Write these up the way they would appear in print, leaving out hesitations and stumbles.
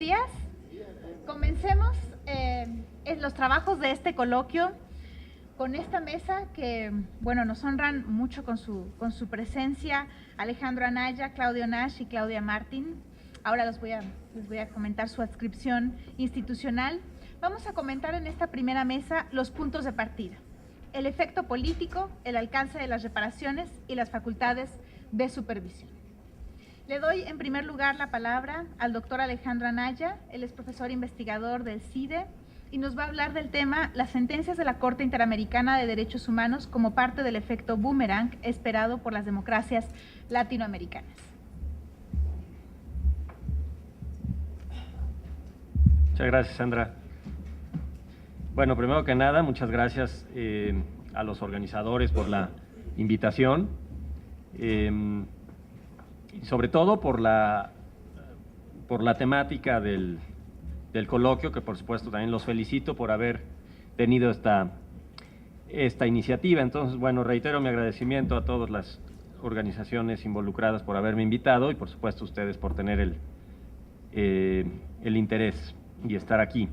Días. Comencemos en los trabajos de este coloquio con esta mesa que, bueno, nos honran mucho con su presencia: Alejandro Anaya, Claudio Nash y Claudia Martín. Ahora les voy a comentar su adscripción institucional. Vamos a comentar en esta primera mesa los puntos de partida: el efecto político, el alcance de las reparaciones y las facultades de supervisión. Le doy en primer lugar la palabra al doctor Alejandro Anaya. Él es profesor investigador del CIDE y nos va a hablar del tema las sentencias de la Corte Interamericana de Derechos Humanos como parte del efecto boomerang esperado por las democracias latinoamericanas. Muchas gracias, Sandra. Bueno, primero que nada, muchas gracias a los organizadores por la invitación. Y sobre todo por la temática del coloquio, que por supuesto también los felicito por haber tenido esta iniciativa. Entonces, bueno, reitero mi agradecimiento a todas las organizaciones involucradas por haberme invitado y por supuesto a ustedes por tener el interés y estar aquí.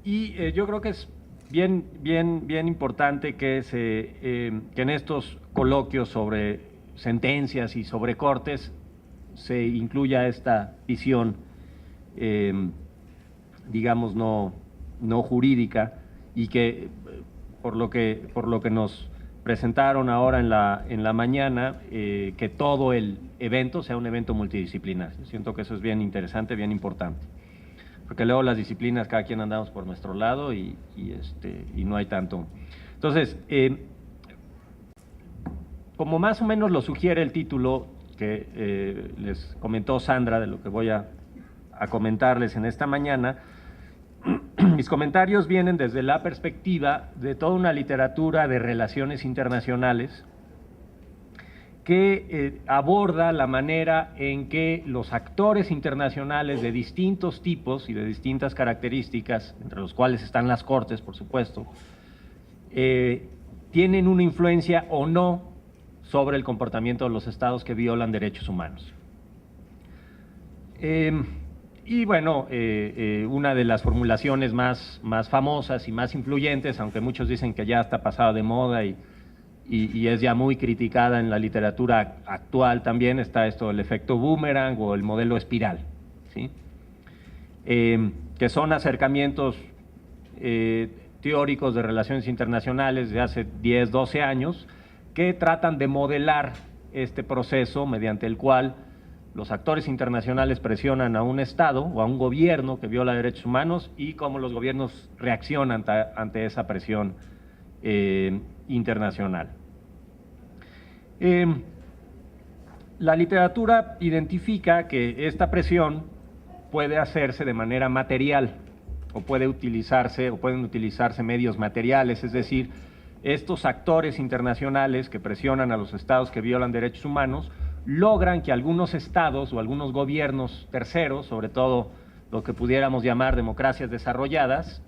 Y yo creo que es bien importante que en estos coloquios sobre sentencias y sobre cortes se incluya esta visión, digamos, no jurídica, y que por lo que nos presentaron ahora en la mañana, que todo el evento sea un evento multidisciplinar. Siento que eso es bien interesante, bien importante, porque luego las disciplinas cada quien andamos por nuestro lado y no hay tanto. Entonces, como más o menos lo sugiere el título que les comentó Sandra, de lo que voy a comentarles en esta mañana, mis comentarios vienen desde la perspectiva de toda una literatura de relaciones internacionales que aborda la manera en que los actores internacionales de distintos tipos y de distintas características, entre los cuales están las cortes, por supuesto, tienen una influencia o no sobre el comportamiento de los estados que violan derechos humanos. Y bueno, una de las formulaciones más famosas y más influyentes, aunque muchos dicen que ya está pasada de moda y es ya muy criticada en la literatura actual también, está esto del efecto boomerang o el modelo espiral, ¿sí? Que son acercamientos teóricos de relaciones internacionales de hace 10, 12 años, que tratan de modelar este proceso mediante el cual los actores internacionales presionan a un Estado o a un gobierno que viola derechos humanos y cómo los gobiernos reaccionan ante esa presión internacional. La literatura identifica que esta presión puede hacerse de manera material o pueden utilizarse medios materiales, es decir, estos actores internacionales que presionan a los estados que violan derechos humanos logran que algunos estados o algunos gobiernos terceros, sobre todo lo que pudiéramos llamar democracias desarrolladas,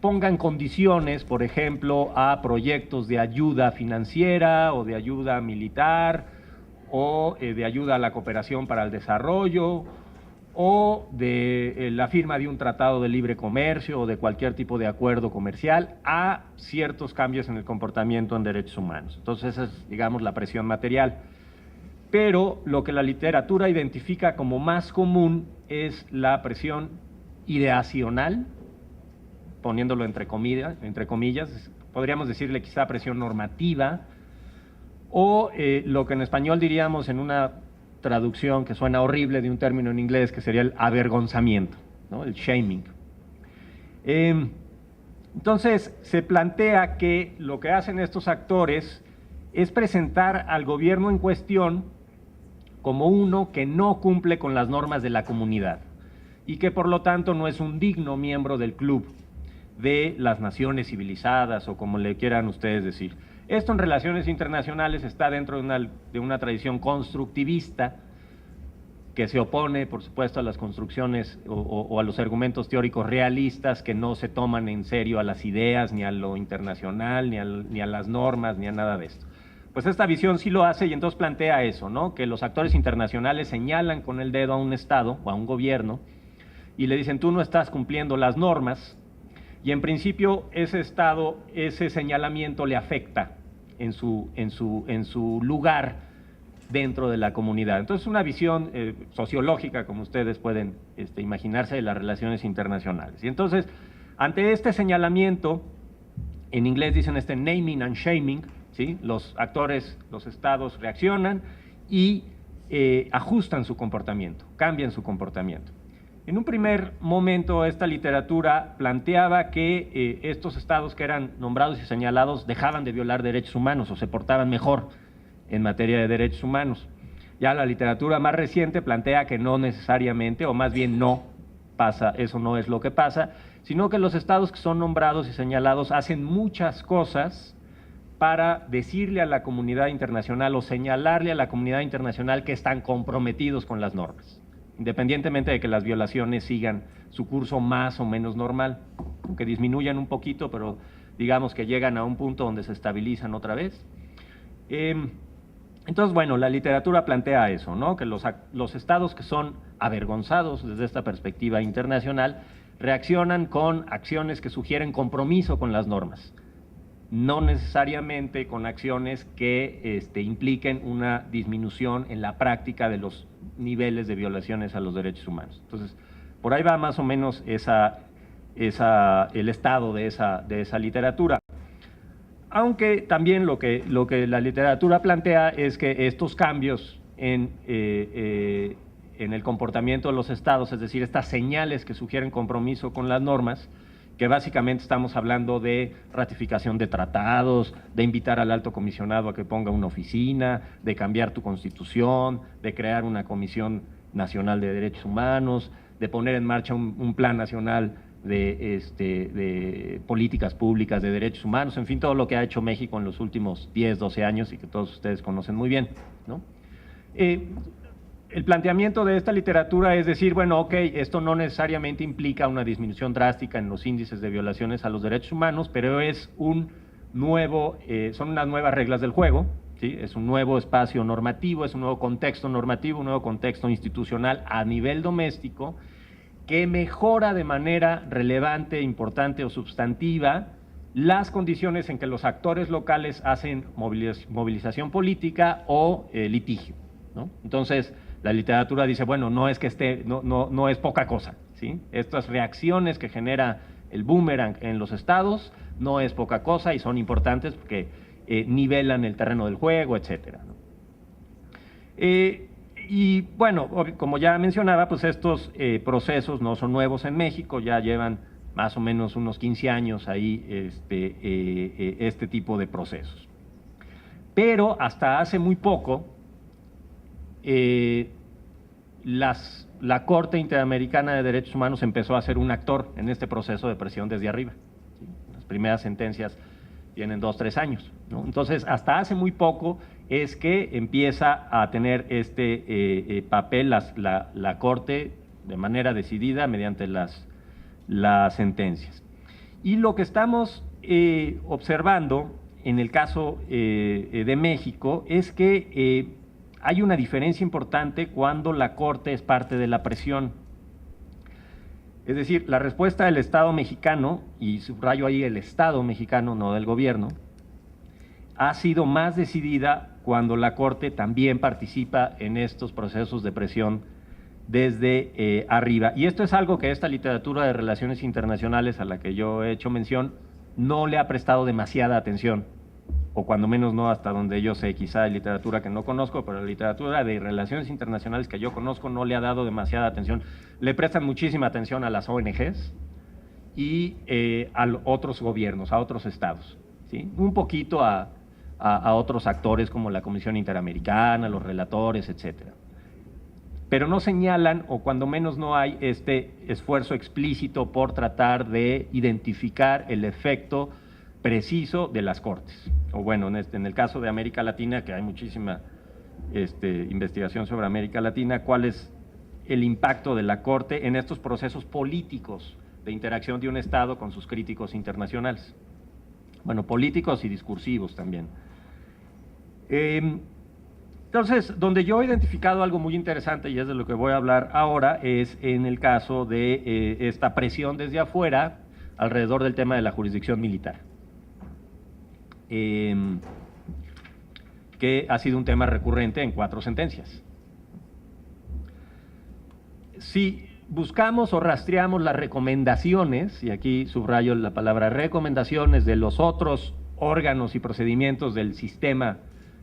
pongan condiciones, por ejemplo, a proyectos de ayuda financiera o de ayuda militar o de ayuda a la cooperación para el desarrollo, o de la firma de un tratado de libre comercio o de cualquier tipo de acuerdo comercial a ciertos cambios en el comportamiento en derechos humanos. Entonces esa es, digamos, la presión material. Pero lo que la literatura identifica como más común es la presión ideacional, poniéndolo entre comillas, podríamos decirle quizá presión normativa, o lo que en español diríamos en una traducción que suena horrible de un término en inglés, que sería el avergonzamiento, ¿no? El shaming. Entonces se plantea que lo que hacen estos actores es presentar al gobierno en cuestión como uno que no cumple con las normas de la comunidad y que por lo tanto no es un digno miembro del club de las naciones civilizadas, o como le quieran ustedes decir. Esto en relaciones internacionales está dentro de una tradición constructivista que se opone, por supuesto, a las construcciones o a los argumentos teóricos realistas que no se toman en serio a las ideas, ni a lo internacional, ni a las normas, ni a nada de esto. pues esta visión sí lo hace y entonces plantea eso, ¿no? Que los actores internacionales señalan con el dedo a un Estado o a un gobierno y le dicen, tú no estás cumpliendo las normas, y en principio ese Estado, ese señalamiento le afecta en su lugar dentro de la comunidad. Entonces, una visión sociológica, como ustedes pueden imaginarse, de las relaciones internacionales. Y entonces, ante este señalamiento, en inglés dicen naming and shaming, ¿sí? Los actores, los estados reaccionan y ajustan su comportamiento, cambian su comportamiento. En un primer momento, esta literatura planteaba que estos estados que eran nombrados y señalados dejaban de violar derechos humanos o se portaban mejor en materia de derechos humanos. Ya la literatura más reciente plantea que no necesariamente, o más bien no pasa, eso no es lo que pasa, sino que los estados que son nombrados y señalados hacen muchas cosas para decirle a la comunidad internacional o señalarle a la comunidad internacional que están comprometidos con las normas, independientemente de que las violaciones sigan su curso más o menos normal, aunque disminuyan un poquito, pero digamos que llegan a un punto donde se estabilizan otra vez. Entonces, bueno, la literatura plantea eso, ¿no? Que los estados que son avergonzados desde esta perspectiva internacional reaccionan con acciones que sugieren compromiso con las normas, no necesariamente con acciones que impliquen una disminución en la práctica de los niveles de violaciones a los derechos humanos. Entonces, por ahí va más o menos el estado de esa literatura. Aunque también lo que la literatura plantea es que estos cambios en el comportamiento de los estados, es decir, estas señales que sugieren compromiso con las normas, que básicamente estamos hablando de ratificación de tratados, de invitar al alto comisionado a que ponga una oficina, de cambiar tu constitución, de crear una comisión nacional de derechos humanos, de poner en marcha un plan nacional de políticas públicas de derechos humanos, en fin, todo lo que ha hecho México en los últimos 10, 12 años y que todos ustedes conocen muy bien, ¿no? El planteamiento de esta literatura es decir, bueno, ok, esto no necesariamente implica una disminución drástica en los índices de violaciones a los derechos humanos, pero es son unas nuevas reglas del juego, ¿sí? Es un nuevo espacio normativo, es un nuevo contexto normativo, un nuevo contexto institucional a nivel doméstico, que mejora de manera relevante, importante o sustantiva las condiciones en que los actores locales hacen movilización política o litigio, ¿no? Entonces, la literatura dice, bueno, no es que no es poca cosa, ¿sí? Estas reacciones que genera el boomerang en los estados no es poca cosa y son importantes porque nivelan el terreno del juego, etcétera, ¿no? Y bueno, como ya mencionaba, pues estos procesos no son nuevos en México, ya llevan más o menos unos 15 años ahí este tipo de procesos. Pero hasta hace muy poco, la Corte Interamericana de Derechos Humanos empezó a ser un actor en este proceso de presión desde arriba, ¿sí? Las primeras sentencias tienen 2, 3 años, ¿no? Entonces, hasta hace muy poco es que empieza a tener este papel la Corte de manera decidida mediante las sentencias. Y lo que estamos observando en el caso de México es que hay una diferencia importante cuando la Corte es parte de la presión. Es decir, la respuesta del Estado mexicano, y subrayo ahí el Estado mexicano, no del gobierno, ha sido más decidida cuando la Corte también participa en estos procesos de presión desde arriba. Y esto es algo que esta literatura de relaciones internacionales a la que yo he hecho mención no le ha prestado demasiada atención, o cuando menos no hasta donde yo sé, quizá hay literatura que no conozco, pero la literatura de relaciones internacionales que yo conozco no le ha dado demasiada atención. Le prestan muchísima atención a las ONGs y a otros gobiernos, a otros estados, ¿sí? Un poquito a otros actores como la Comisión Interamericana, los relatores, etcétera. Pero no señalan, o cuando menos no hay este esfuerzo explícito por tratar de identificar el efecto preciso de las cortes. O bueno, en el caso de América Latina, que hay muchísima investigación sobre América Latina, cuál es el impacto de la Corte en estos procesos políticos de interacción de un Estado con sus críticos internacionales. Bueno, políticos y discursivos también. Entonces, donde yo he identificado algo muy interesante, y es de lo que voy a hablar ahora, es en el caso de esta presión desde afuera alrededor del tema de la jurisdicción militar, que ha sido un tema recurrente en 4 sentencias. Si buscamos o rastreamos las recomendaciones, y aquí subrayo la palabra recomendaciones, de los otros órganos y procedimientos del sistema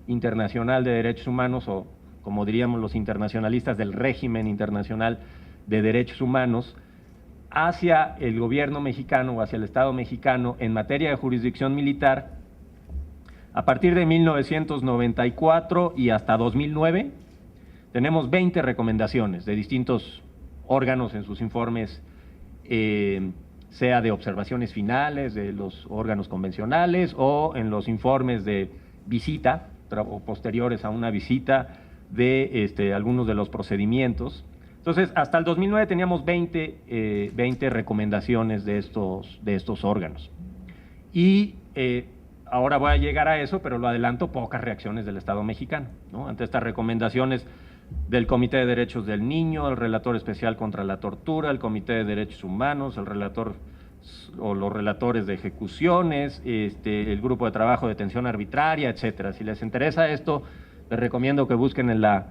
internacional de derechos humanos, o como diríamos los internacionalistas, del régimen internacional de derechos humanos, hacia el gobierno mexicano o hacia el Estado mexicano en materia de jurisdicción militar, a partir de 1994 y hasta 2009, tenemos 20 recomendaciones de distintos órganos en sus informes, sea de observaciones finales de los órganos convencionales o en los informes de visita o posteriores a una visita de algunos de los procedimientos. Entonces, hasta el 2009 teníamos 20 recomendaciones de estos órganos. Y ahora voy a llegar a eso, pero lo adelanto, pocas reacciones del Estado mexicano, ¿no? Ante estas recomendaciones del Comité de Derechos del Niño, el Relator Especial contra la Tortura, el Comité de Derechos Humanos, el relator o los relatores de ejecuciones, el Grupo de Trabajo de Detención Arbitraria, etcétera. Si les interesa esto, les recomiendo que busquen en la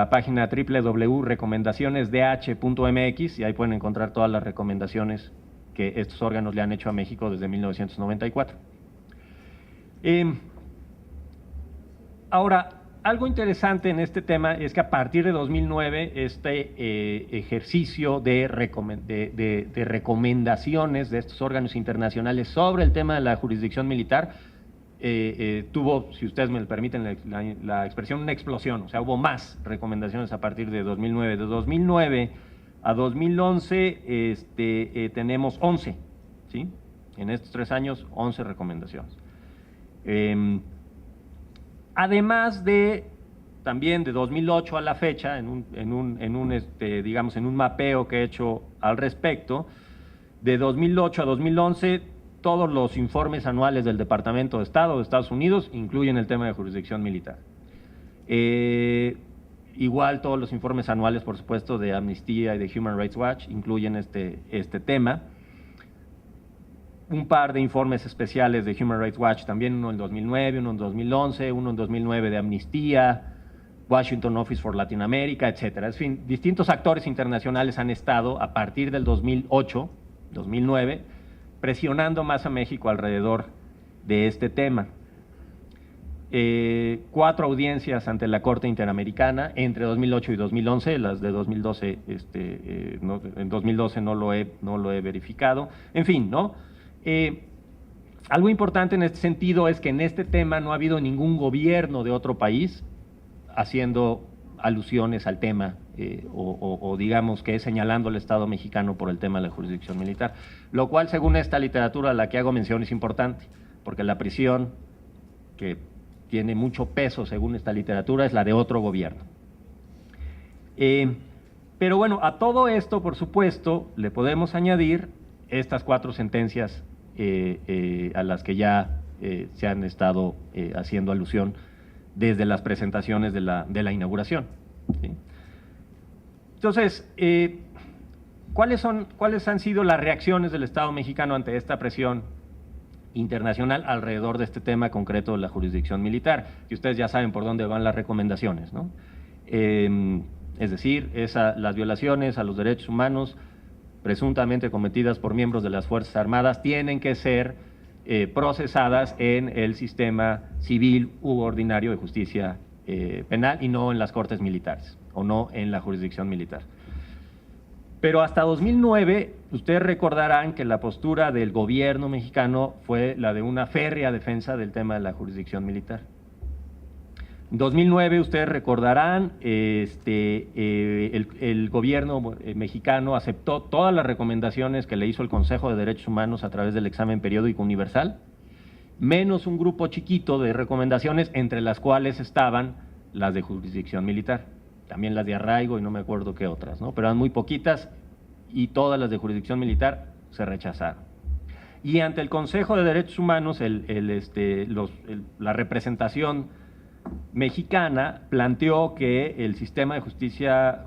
página www.recomendacionesdh.mx y ahí pueden encontrar todas las recomendaciones que estos órganos le han hecho a México desde 1994. Ahora, algo interesante en este tema es que a partir de 2009 ejercicio de recomendaciones de estos órganos internacionales sobre el tema de la jurisdicción militar tuvo, si ustedes me permiten la expresión, una explosión. O sea, hubo más recomendaciones a partir de 2009. De 2009 a 2011 tenemos 11, ¿sí? En estos 3 años, 11 recomendaciones. Además de, también de 2008 a la fecha, en un mapeo que he hecho al respecto, de 2008 a 2011, todos los informes anuales del Departamento de Estado de Estados Unidos incluyen el tema de jurisdicción militar. Igual todos los informes anuales, por supuesto, de Amnistía y de Human Rights Watch incluyen este tema. Un par de informes especiales de Human Rights Watch, también uno en 2009, uno en 2011, uno en 2009 de Amnistía, Washington Office for Latin America, etcétera. En fin, distintos actores internacionales han estado a partir del 2008, 2009, presionando más a México alrededor de este tema. 4 audiencias ante la Corte Interamericana entre 2008 y 2011, las de 2012, en 2012 no lo he verificado. En fin, ¿no? Algo importante en este sentido es que en este tema no ha habido ningún gobierno de otro país haciendo alusiones al tema o digamos que señalando al Estado mexicano por el tema de la jurisdicción militar, lo cual según esta literatura a la que hago mención es importante, porque la prisión que tiene mucho peso según esta literatura es la de otro gobierno. Pero bueno, a todo esto, por supuesto, le podemos añadir estas 4 sentencias a las que ya se han estado haciendo alusión desde las presentaciones de la inauguración, ¿sí? Entonces, ¿cuáles han sido las reacciones del Estado mexicano ante esta presión internacional alrededor de este tema concreto de la jurisdicción militar? Y ustedes ya saben por dónde van las recomendaciones, ¿no? Es decir, las violaciones a los derechos humanos presuntamente cometidas por miembros de las Fuerzas Armadas tienen que ser procesadas en el sistema civil u ordinario de justicia penal y no en las cortes militares o no en la jurisdicción militar. Pero hasta 2009, ustedes recordarán que la postura del gobierno mexicano fue la de una férrea defensa del tema de la jurisdicción militar. En 2009, ustedes recordarán, el gobierno mexicano aceptó todas las recomendaciones que le hizo el Consejo de Derechos Humanos a través del examen periódico universal, menos un grupo chiquito de recomendaciones, entre las cuales estaban las de jurisdicción militar, también las de arraigo y no me acuerdo qué otras, ¿no? Pero eran muy poquitas y todas las de jurisdicción militar se rechazaron. Y ante el Consejo de Derechos Humanos, la representación mexicana planteó que el sistema de justicia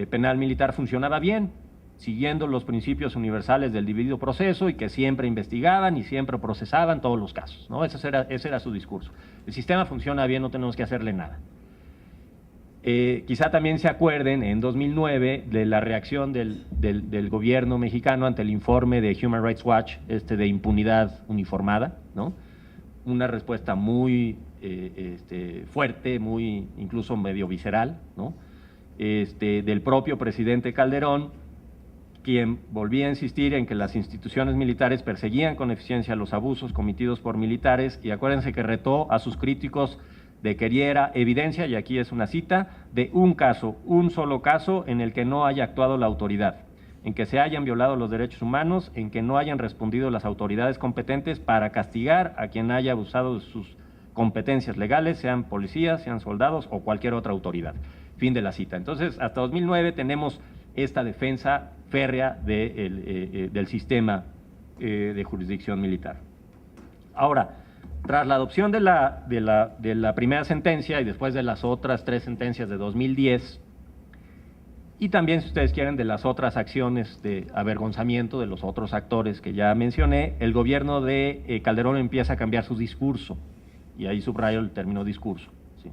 penal militar funcionaba bien, siguiendo los principios universales del debido proceso y que siempre investigaban y siempre procesaban todos los casos, ¿no? Ese era su discurso. El sistema funciona bien, no tenemos que hacerle nada. Quizá también se acuerden en 2009 de la reacción del gobierno mexicano ante el informe de Human Rights Watch, de impunidad uniformada, ¿no? Una respuesta muy fuerte, muy incluso medio visceral, ¿no? Del propio presidente Calderón, quien volvía a insistir en que las instituciones militares perseguían con eficiencia los abusos cometidos por militares, y acuérdense que retó a sus críticos de que diera evidencia, y aquí es una cita, de un caso, un solo caso en el que no haya actuado la autoridad, en que se hayan violado los derechos humanos, en que no hayan respondido las autoridades competentes para castigar a quien haya abusado de sus competencias legales, sean policías, sean soldados o cualquier otra autoridad. Fin de la cita. Entonces, hasta 2009 tenemos esta defensa férrea del sistema de jurisdicción militar. Ahora, tras la adopción de la primera sentencia y después de las otras 3 sentencias de 2010, y también, si ustedes quieren, de las otras acciones de avergonzamiento de los otros actores que ya mencioné, el gobierno de Calderón empieza a cambiar su discurso, y ahí subrayo el término discurso, ¿sí?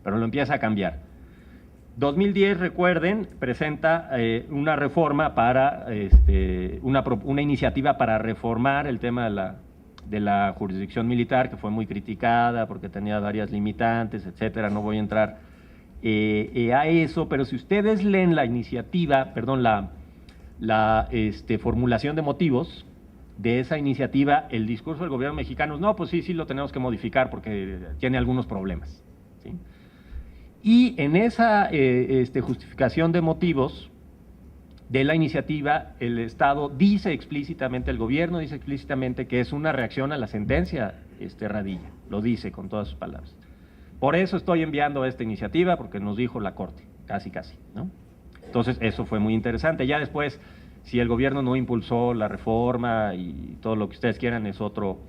Pero lo empieza a cambiar. 2010, recuerden, presenta una reforma para, una iniciativa para reformar el tema de la jurisdicción militar, que fue muy criticada porque tenía varias limitantes, etcétera. No voy a entrar a eso, pero si ustedes leen la iniciativa, perdón, la formulación de motivos de esa iniciativa, el discurso del gobierno mexicano es: no, pues sí lo tenemos que modificar porque tiene algunos problemas, ¿sí? Y en esa justificación de motivos de la iniciativa, el Estado dice explícitamente, el gobierno dice explícitamente que es una reacción a la sentencia Radilla, lo dice con todas sus palabras. Por eso estoy enviando esta iniciativa, porque nos dijo la Corte, casi, ¿no? Entonces, eso fue muy interesante. Ya después, si el gobierno no impulsó la reforma y todo lo que ustedes quieran, es otro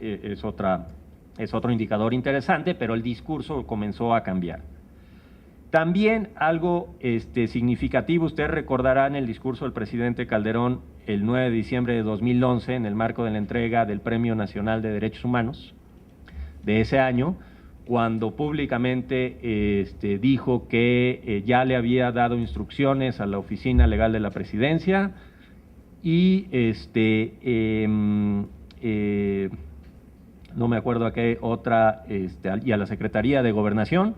indicador interesante, pero el discurso comenzó a cambiar. También algo significativo, ustedes recordarán el discurso del presidente Calderón el 9 de diciembre de 2011 en el marco de la entrega del Premio Nacional de Derechos Humanos de ese año, cuando públicamente dijo que ya le había dado instrucciones a la Oficina Legal de la Presidencia y no me acuerdo a qué otra, y a la Secretaría de Gobernación,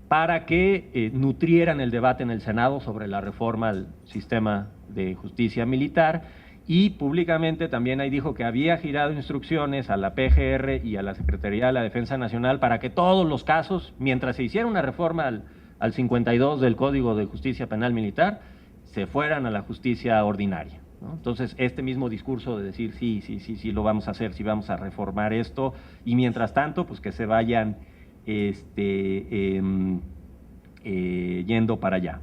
para que nutrieran el debate en el Senado sobre la reforma al sistema de justicia militar, y públicamente también ahí dijo que había girado instrucciones a la PGR y a la Secretaría de la Defensa Nacional para que todos los casos, mientras se hiciera una reforma al 52 del Código de Justicia Penal Militar, se fueran a la justicia ordinaria, ¿no? Entonces, este mismo discurso de decir sí lo vamos a hacer, sí vamos a reformar esto, y mientras tanto, pues que se vayan yendo para allá.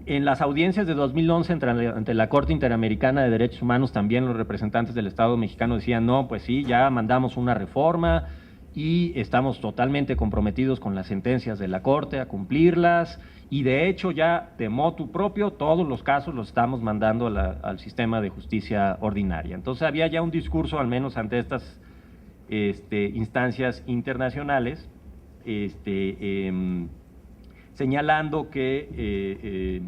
En las audiencias de 2011 ante la Corte Interamericana de Derechos Humanos, también los representantes del Estado mexicano decían: no, pues sí, ya mandamos una reforma y estamos totalmente comprometidos con las sentencias de la Corte a cumplirlas, y de hecho ya de motu propio todos los casos los estamos mandando al sistema de justicia ordinaria. Entonces había ya un discurso, al menos ante estas instancias internacionales, señalando que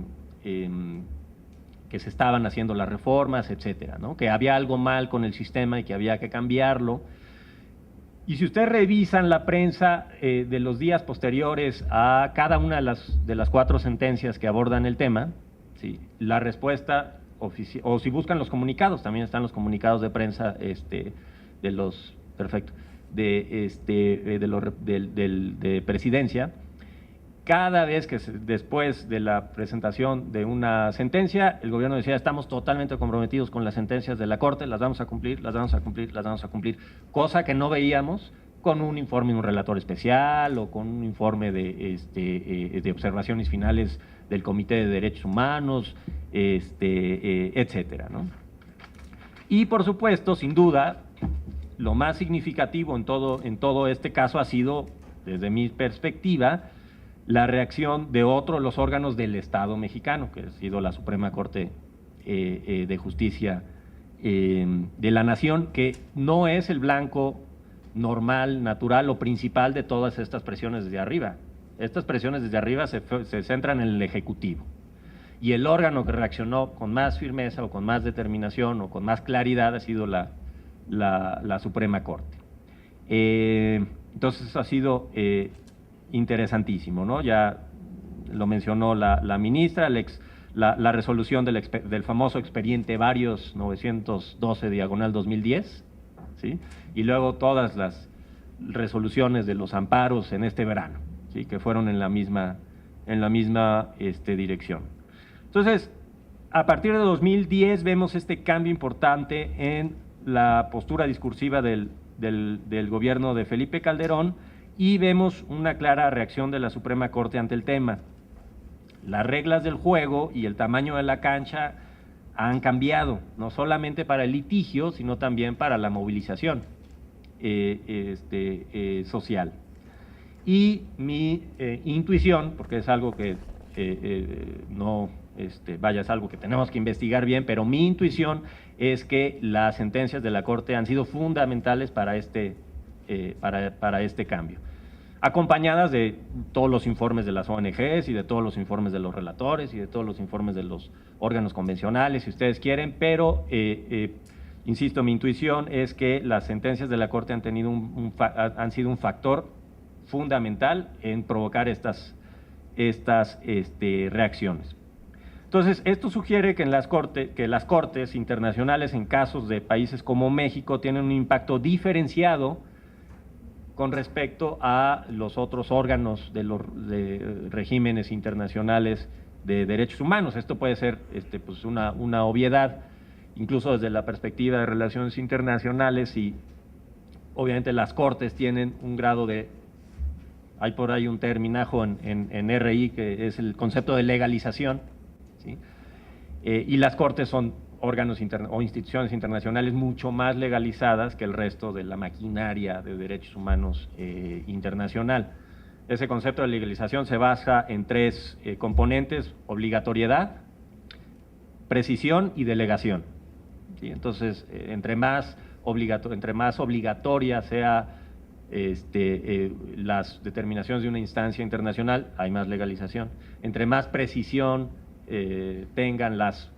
se estaban haciendo las reformas, etcétera, ¿no? Que había algo mal con el sistema y que había que cambiarlo. Y si ustedes revisan la prensa de los días posteriores a cada una de las 4 sentencias que abordan el tema, ¿sí?, la respuesta oficial, o si buscan los comunicados, también están los comunicados de prensa de los, perfecto, de presidencia. Cada vez que después de la presentación de una sentencia, el gobierno decía: estamos totalmente comprometidos con las sentencias de la Corte, las vamos a cumplir, las vamos a cumplir, las vamos a cumplir, cosa que no veíamos con un informe de un relator especial o con un informe de observaciones finales del Comité de Derechos Humanos, etcétera, ¿no? Y por supuesto, sin duda, lo más significativo en todo este caso ha sido desde mi perspectiva, la reacción de otros los órganos del Estado mexicano, que ha sido la Suprema Corte de Justicia de la Nación, que no es el blanco normal, natural o principal de todas estas presiones desde arriba. Estas presiones desde arriba se centran en el Ejecutivo. Y el órgano que reaccionó con más firmeza o con más determinación o con más claridad ha sido la Suprema Corte. Entonces ha sido interesantísimo, ¿no? Ya lo mencionó la ministra, la resolución del famoso expediente Varios 912/2010, ¿sí? Y luego todas las resoluciones de los amparos en este verano, ¿sí? Que fueron en la misma dirección. Entonces, a partir de 2010 vemos este cambio importante en la postura discursiva del gobierno de Felipe Calderón y vemos una clara reacción de la Suprema Corte ante el tema. Las reglas del juego y el tamaño de la cancha han cambiado, no solamente para el litigio, sino también para la movilización social. Y mi intuición, porque es algo que es algo que tenemos que investigar bien, pero mi intuición es que las sentencias de la Corte han sido fundamentales para este cambio, acompañadas de todos los informes de las ONGs y de todos los informes de los relatores y de todos los informes de los órganos convencionales, si ustedes quieren, pero insisto, mi intuición es que las sentencias de la Corte han sido un factor fundamental en provocar estas reacciones. Entonces, esto sugiere que las cortes internacionales en casos de países como México tienen un impacto diferenciado con respecto a los otros órganos de regímenes internacionales de derechos humanos. Esto puede ser pues una obviedad, incluso desde la perspectiva de relaciones internacionales, y obviamente las cortes tienen un grado de… Hay por ahí un terminajo en RI que es el concepto de legalización, ¿sí? Y las cortes son órganos o instituciones internacionales mucho más legalizadas que el resto de la maquinaria de derechos humanos internacional. Ese concepto de legalización se basa en tres componentes: obligatoriedad, precisión y delegación, ¿sí? Entonces, entre más obligatoria sea las determinaciones de una instancia internacional, hay más legalización. Entre más precisión tengan las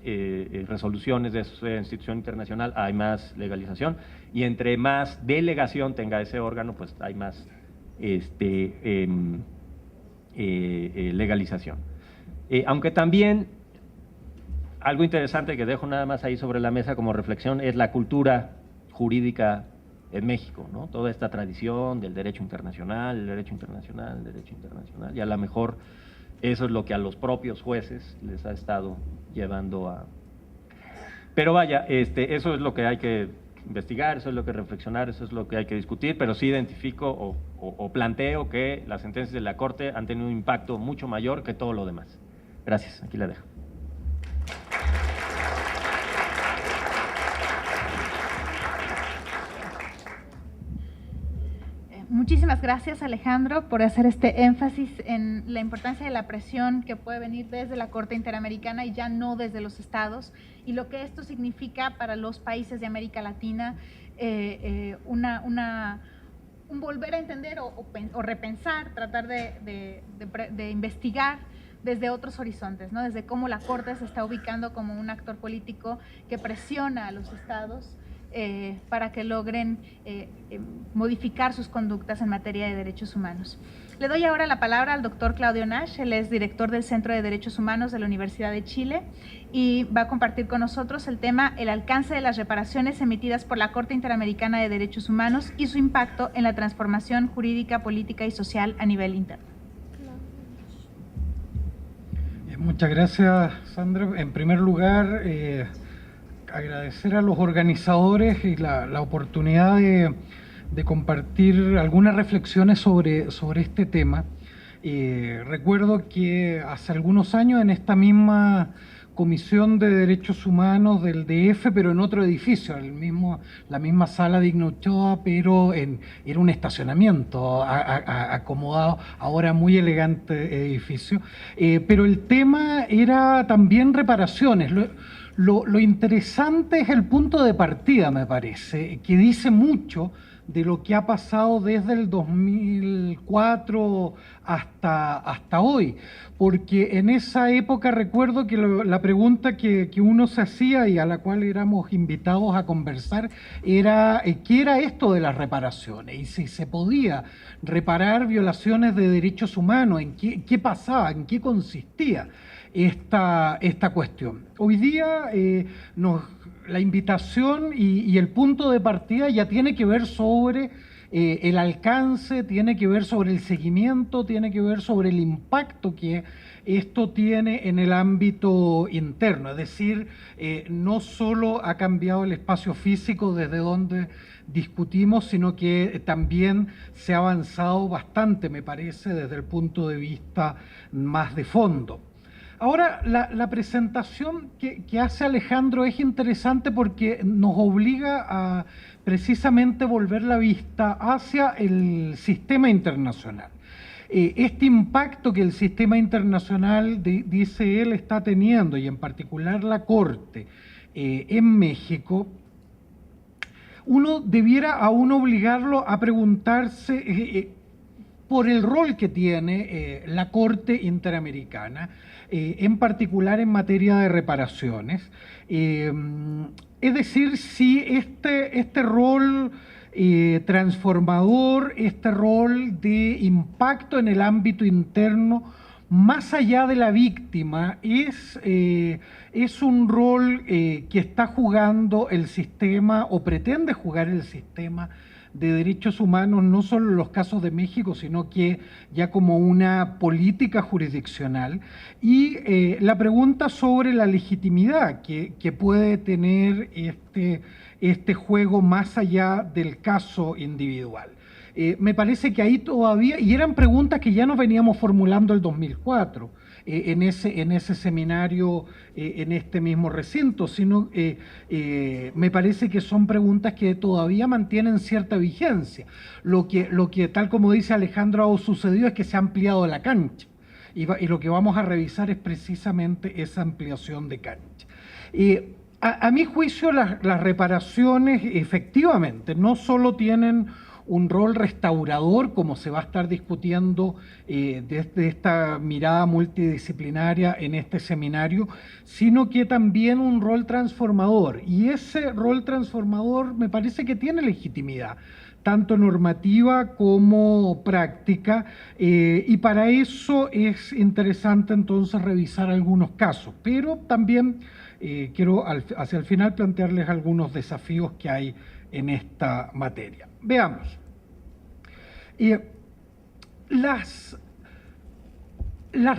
resoluciones de esa institución internacional, hay más legalización, y entre más delegación tenga ese órgano, pues hay más legalización. Aunque también algo interesante que dejo nada más ahí sobre la mesa como reflexión es la cultura jurídica en México, ¿no? Toda esta tradición del derecho internacional, el derecho internacional, el derecho internacional, y a lo mejor eso es lo que a los propios jueces les ha estado llevando a… Pero vaya, eso es lo que hay que investigar, eso es lo que reflexionar, eso es lo que hay que discutir, pero sí identifico o planteo que las sentencias de la Corte han tenido un impacto mucho mayor que todo lo demás. Gracias, aquí la dejo. Muchísimas gracias, Alejandro, por hacer este énfasis en la importancia de la presión que puede venir desde la Corte Interamericana y ya no desde los estados, y lo que esto significa para los países de América Latina, un volver a entender o repensar, tratar de investigar desde otros horizontes, ¿no? Desde cómo la Corte se está ubicando como un actor político que presiona a los estados para que logren modificar sus conductas en materia de derechos humanos. Le doy ahora la palabra al doctor Claudio Nash. Él es director del Centro de Derechos Humanos de la Universidad de Chile y va a compartir con nosotros el tema: el alcance de las reparaciones emitidas por la Corte Interamericana de Derechos Humanos y su impacto en la transformación jurídica, política y social a nivel interno. Muchas gracias, Sandra. En primer lugar, agradecer a los organizadores y la oportunidad de compartir algunas reflexiones sobre este tema. Recuerdo que hace algunos años en esta misma Comisión de Derechos Humanos del DF, pero en otro edificio, la misma sala de Igno Ochoa, pero era un estacionamiento acomodado, ahora muy elegante edificio. Pero el tema era también reparaciones. Lo interesante es el punto de partida, me parece, que dice mucho de lo que ha pasado desde el 2004 hasta hoy, porque en esa época recuerdo que la pregunta que uno se hacía y a la cual éramos invitados a conversar era ¿qué era esto de las reparaciones? Y si se podía reparar violaciones de derechos humanos, ¿en qué pasaba? ¿En qué consistía esta cuestión? Hoy día la invitación y el punto de partida ya tiene que ver sobre el alcance, tiene que ver sobre el seguimiento, tiene que ver sobre el impacto que esto tiene en el ámbito interno. Es decir, no solo ha cambiado el espacio físico desde donde discutimos, sino que también se ha avanzado bastante, me parece, desde el punto de vista más de fondo. Ahora, la presentación que hace Alejandro es interesante porque nos obliga a precisamente volver la vista hacia el sistema internacional. Este impacto que el sistema internacional, dice él, está teniendo, y en particular la Corte en México, uno debiera aún obligarlo a preguntarse por el rol que tiene la Corte Interamericana, en particular en materia de reparaciones. Es decir, si este rol transformador, este rol de impacto en el ámbito interno, más allá de la víctima, es un rol que está jugando el sistema o pretende jugar el sistema de derechos humanos, no solo en los casos de México, sino que ya como una política jurisdiccional. Y la pregunta sobre la legitimidad que puede tener este juego más allá del caso individual. Me parece que ahí todavía, y eran preguntas que ya nos veníamos formulando el 2004, en ese seminario, en este mismo recinto, sino me parece que son preguntas que todavía mantienen cierta vigencia. Lo que tal como dice Alejandro, ha sucedido es que se ha ampliado la cancha, y lo que vamos a revisar es precisamente esa ampliación de cancha. A mi juicio, las reparaciones efectivamente no solo tienen un rol restaurador, como se va a estar discutiendo desde esta mirada multidisciplinaria en este seminario, sino que también un rol transformador. Y ese rol transformador me parece que tiene legitimidad, tanto normativa como práctica, y para eso es interesante entonces revisar algunos casos, pero también quiero hacia el final plantearles algunos desafíos que hay en esta materia. Veamos. Las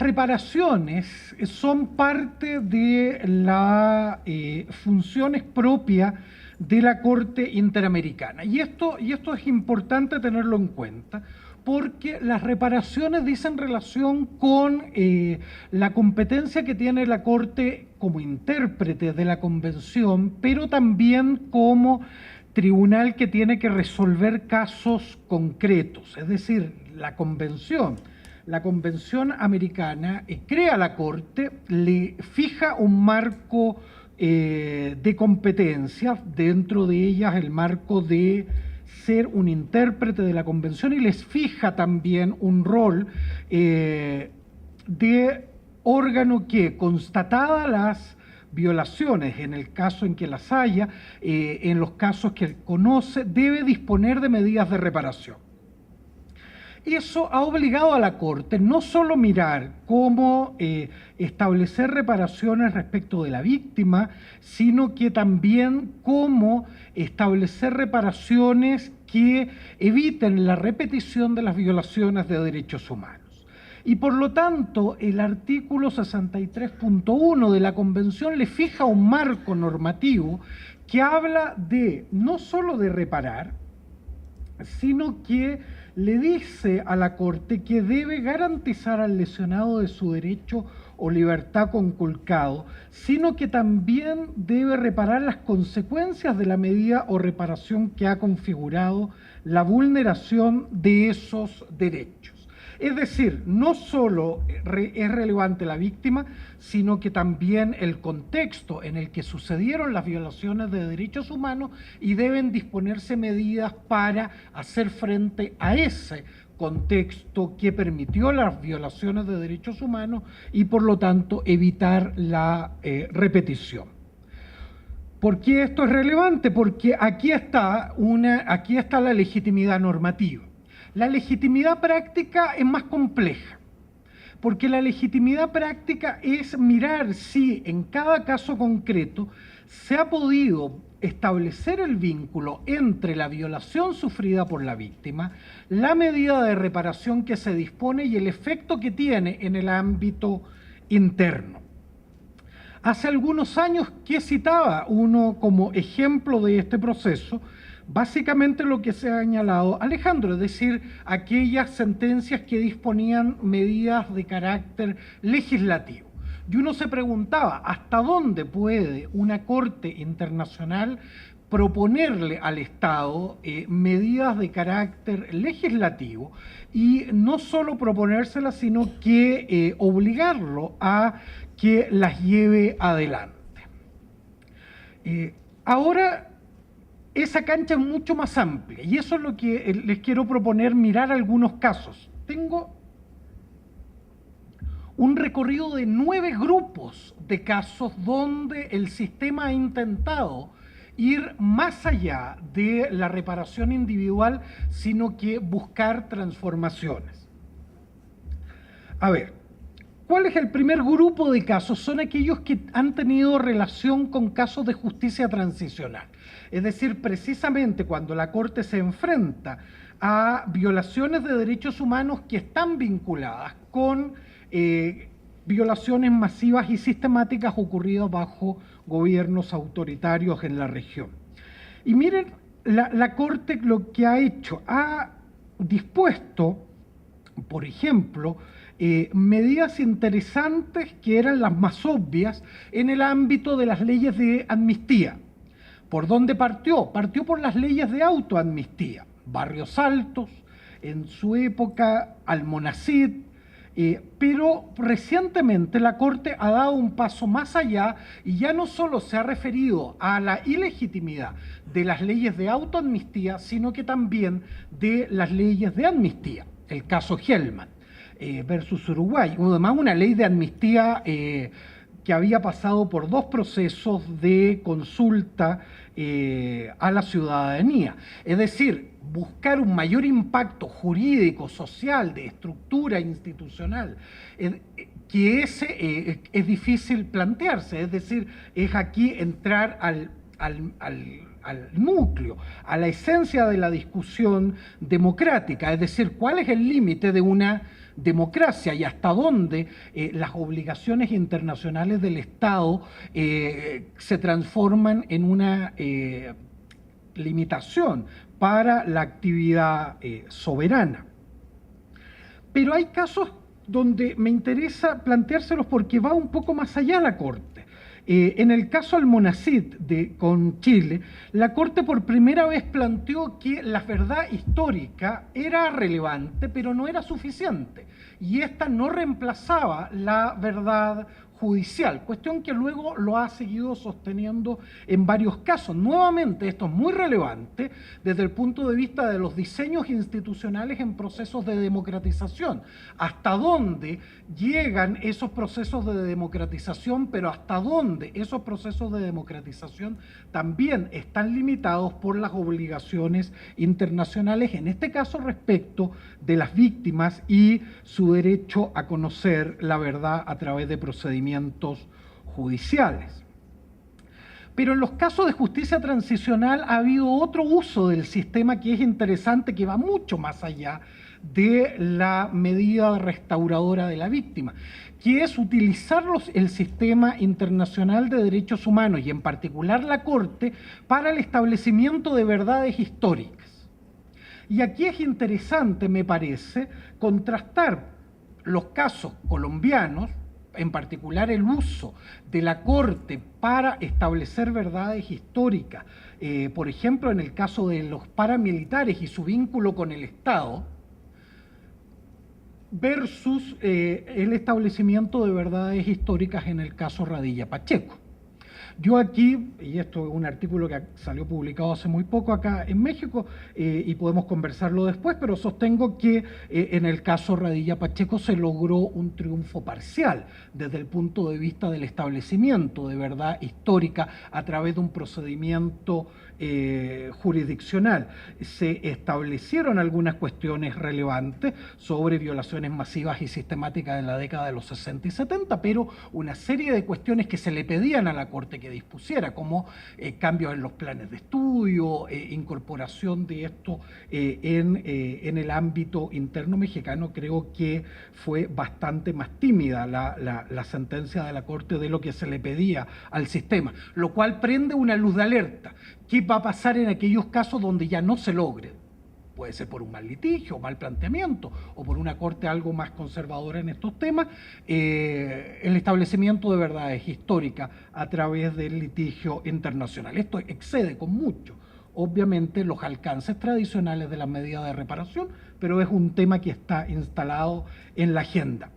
reparaciones son parte de las funciones propias de la Corte Interamericana. Y esto es importante tenerlo en cuenta, porque las reparaciones dicen relación con la competencia que tiene la Corte como intérprete de la Convención, pero también como tribunal que tiene que resolver casos concretos. Es decir, la Convención Americana crea la Corte, le fija un marco de competencias, dentro de ellas el marco de ser un intérprete de la Convención, y les fija también un rol de órgano que, constatadas las violaciones, en el caso en que las haya, en los casos que conoce, debe disponer de medidas de reparación. Eso ha obligado a la Corte no solo mirar cómo establecer reparaciones respecto de la víctima, sino que también cómo establecer reparaciones que eviten la repetición de las violaciones de derechos humanos. Y por lo tanto, el artículo 63.1 de la Convención le fija un marco normativo que habla de no solo de reparar, sino que le dice a la Corte que debe garantizar al lesionado de su derecho o libertad conculcado, sino que también debe reparar las consecuencias de la medida o reparación que ha configurado la vulneración de esos derechos. Es decir, no solo es relevante la víctima, sino que también el contexto en el que sucedieron las violaciones de derechos humanos, y deben disponerse medidas para hacer frente a ese contexto que permitió las violaciones de derechos humanos y por lo tanto evitar la repetición. ¿Por qué esto es relevante? Porque aquí está la legitimidad normativa. La legitimidad práctica es más compleja, porque la legitimidad práctica es mirar si en cada caso concreto se ha podido establecer el vínculo entre la violación sufrida por la víctima, la medida de reparación que se dispone y el efecto que tiene en el ámbito interno. Hace algunos años que citaba uno como ejemplo de este proceso, básicamente lo que se ha señalado Alejandro, es decir, aquellas sentencias que disponían medidas de carácter legislativo. Y uno se preguntaba, ¿hasta dónde puede una corte internacional proponerle al Estado medidas de carácter legislativo? Y no solo proponérselas, sino que obligarlo a que las lleve adelante. Ahora, esa cancha es mucho más amplia, y eso es lo que les quiero proponer, mirar algunos casos. Tengo un recorrido de 9 grupos de casos donde el sistema ha intentado ir más allá de la reparación individual, sino que buscar transformaciones. A ver, ¿cuál es el primer grupo de casos? Son aquellos que han tenido relación con casos de justicia transicional. Es decir, precisamente cuando la Corte se enfrenta a violaciones de derechos humanos que están vinculadas con violaciones masivas y sistemáticas ocurridas bajo gobiernos autoritarios en la región. Y miren, la Corte lo que ha hecho, ha dispuesto, por ejemplo, medidas interesantes que eran las más obvias en el ámbito de las leyes de amnistía. ¿Por dónde partió? Partió por las leyes de autoamnistía. Barrios Altos, en su época Almonacid, pero recientemente la Corte ha dado un paso más allá y ya no solo se ha referido a la ilegitimidad de las leyes de autoamnistía, sino que también de las leyes de amnistía. El caso Hellman versus Uruguay, además una ley de amnistía que había pasado por 2 procesos de consulta a la ciudadanía. Es decir, buscar un mayor impacto jurídico, social, de estructura institucional, que ese es difícil plantearse. Es decir, es aquí entrar al núcleo, a la esencia de la discusión democrática, es decir, cuál es el límite de una democracia y hasta dónde las obligaciones internacionales del Estado se transforman en una limitación para la actividad soberana. Pero hay casos donde me interesa planteárselos porque va un poco más allá la Corte. En el caso Almonacid con Chile, la Corte por primera vez planteó que la verdad histórica era relevante, pero no era suficiente, y esta no reemplazaba la verdad judicial, cuestión que luego lo ha seguido sosteniendo en varios casos. Nuevamente, esto es muy relevante desde el punto de vista de los diseños institucionales en procesos de democratización. ¿Hasta dónde llegan esos procesos de democratización, pero hasta dónde esos procesos de democratización también están limitados por las obligaciones internacionales, en este caso respecto de las víctimas y su derecho a conocer la verdad a través de procedimientos judiciales? Pero en los casos de justicia transicional ha habido otro uso del sistema que es interesante, que va mucho más allá de la medida restauradora de la víctima, que es utilizar el sistema internacional de derechos humanos y en particular la Corte para el establecimiento de verdades históricas. Y aquí es interesante, me parece, contrastar los casos colombianos, en particular el uso de la Corte para establecer verdades históricas, por ejemplo, en el caso de los paramilitares y su vínculo con el Estado, versus el establecimiento de verdades históricas en el caso Radilla Pacheco. Yo aquí, y esto es un artículo que salió publicado hace muy poco acá en México, y podemos conversarlo después, pero sostengo que en el caso Radilla Pacheco se logró un triunfo parcial desde el punto de vista del establecimiento de verdad histórica a través de un procedimiento jurisdiccional. Se establecieron algunas cuestiones relevantes sobre violaciones masivas y sistemáticas en la década de los 60 y 70, pero una serie de cuestiones que se le pedían a la Corte que dispusiera, como cambios en los planes de estudio, incorporación de esto en el ámbito interno mexicano, creo que fue bastante más tímida la sentencia de la Corte de lo que se le pedía al sistema, lo cual prende una luz de alerta. ¿Qué va a pasar en aquellos casos donde ya no se logre? Puede ser por un mal litigio, mal planteamiento, o por una Corte algo más conservadora en estos temas, el establecimiento de verdades históricas a través del litigio internacional. Esto excede con mucho, obviamente, los alcances tradicionales de las medidas de reparación, pero es un tema que está instalado en la agenda.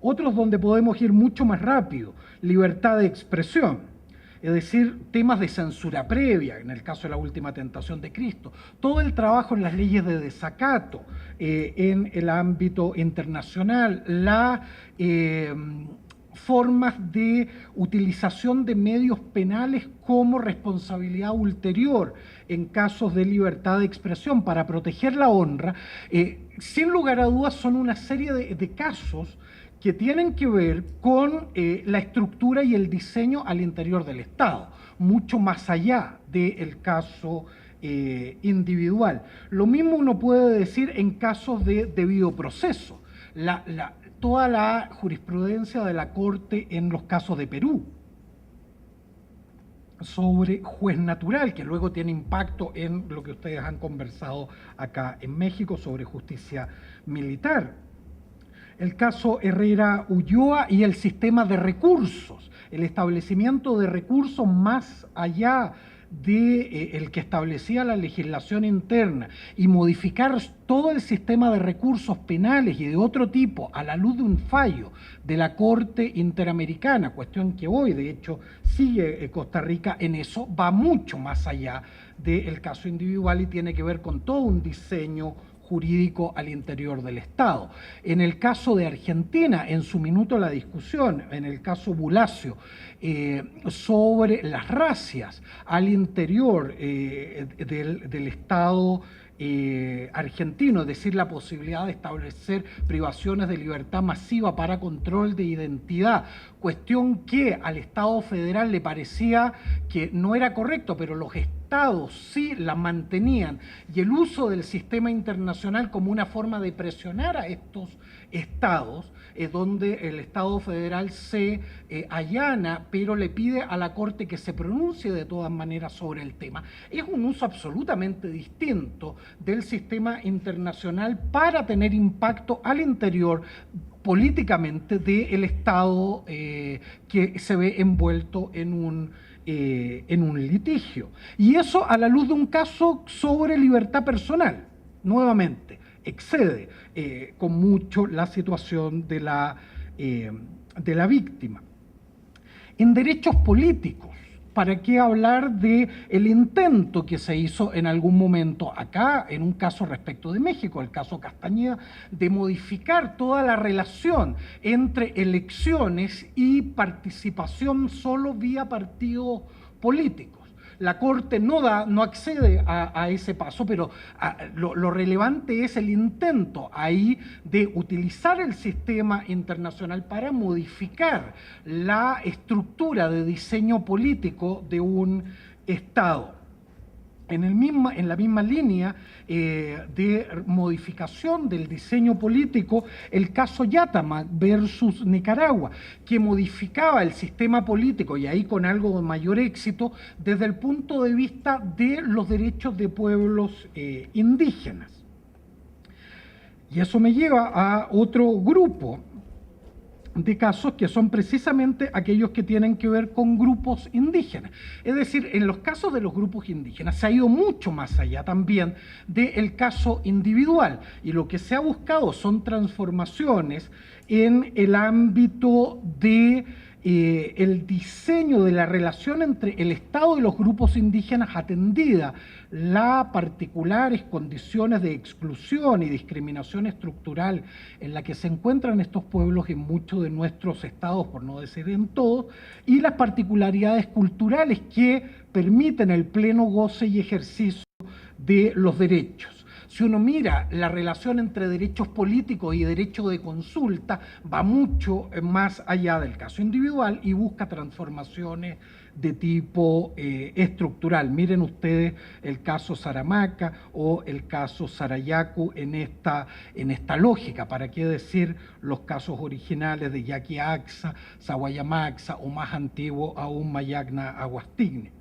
Otros donde podemos ir mucho más rápido, libertad de expresión. Es decir, temas de censura previa, en el caso de la última tentación de Cristo, todo el trabajo en las leyes de desacato en el ámbito internacional, las formas de utilización de medios penales como responsabilidad ulterior en casos de libertad de expresión para proteger la honra, sin lugar a dudas son una serie de casos que tienen que ver con la estructura y el diseño al interior del Estado, mucho más allá del caso individual. Lo mismo uno puede decir en casos de debido proceso. Toda la jurisprudencia de la Corte en los casos de Perú sobre juez natural, que luego tiene impacto en lo que ustedes han conversado acá en México sobre justicia militar. El caso Herrera Ulloa y el sistema de recursos, el establecimiento de recursos más allá de el que establecía la legislación interna y modificar todo el sistema de recursos penales y de otro tipo a la luz de un fallo de la Corte Interamericana, cuestión que hoy de hecho sigue Costa Rica en eso, va mucho más allá del caso individual y tiene que ver con todo un diseño jurídico al interior del Estado. En el caso de Argentina, en su minuto la discusión, en el caso Bulacio, sobre las racias al interior del Estado argentino, es decir, la posibilidad de establecer privaciones de libertad masiva para control de identidad, cuestión que al Estado federal le parecía que no era correcto, pero los estados sí la mantenían, y el uso del sistema internacional como una forma de presionar a estos estados, donde el Estado federal se allana, pero le pide a la Corte que se pronuncie de todas maneras sobre el tema. Es un uso absolutamente distinto del sistema internacional para tener impacto al interior políticamente del Estado que se ve envuelto en un litigio. Y eso a la luz de un caso sobre libertad personal, nuevamente, excede con mucho la situación de la víctima. En derechos políticos, ¿para qué hablar de el intento que se hizo en algún momento acá, en un caso respecto de México, el caso Castañeda, de modificar toda la relación entre elecciones y participación solo vía partidos políticos? La Corte no accede a ese paso, pero lo relevante es el intento ahí de utilizar el sistema internacional para modificar la estructura de diseño político de un Estado. En la misma línea de modificación del diseño político, el caso Yatama versus Nicaragua, que modificaba el sistema político, y ahí con algo de mayor éxito, desde el punto de vista de los derechos de pueblos indígenas. Y eso me lleva a otro grupo de casos que son precisamente aquellos que tienen que ver con grupos indígenas. Es decir, en los casos de los grupos indígenas se ha ido mucho más allá también del caso individual, y lo que se ha buscado son transformaciones en el ámbito de el diseño de la relación entre el Estado y los grupos indígenas, atendida las particulares condiciones de exclusión y discriminación estructural en la que se encuentran estos pueblos en muchos de nuestros estados, por no decir en todos, y las particularidades culturales que permiten el pleno goce y ejercicio de los derechos. Si uno mira la relación entre derechos políticos y derecho de consulta, va mucho más allá del caso individual y busca transformaciones de tipo estructural. Miren ustedes el caso Saramaca o el caso Sarayaku en esta lógica, para qué decir los casos originales de Yaquiaxa, Sawayamaxa o más antiguo aún Mayagna Aguastigni.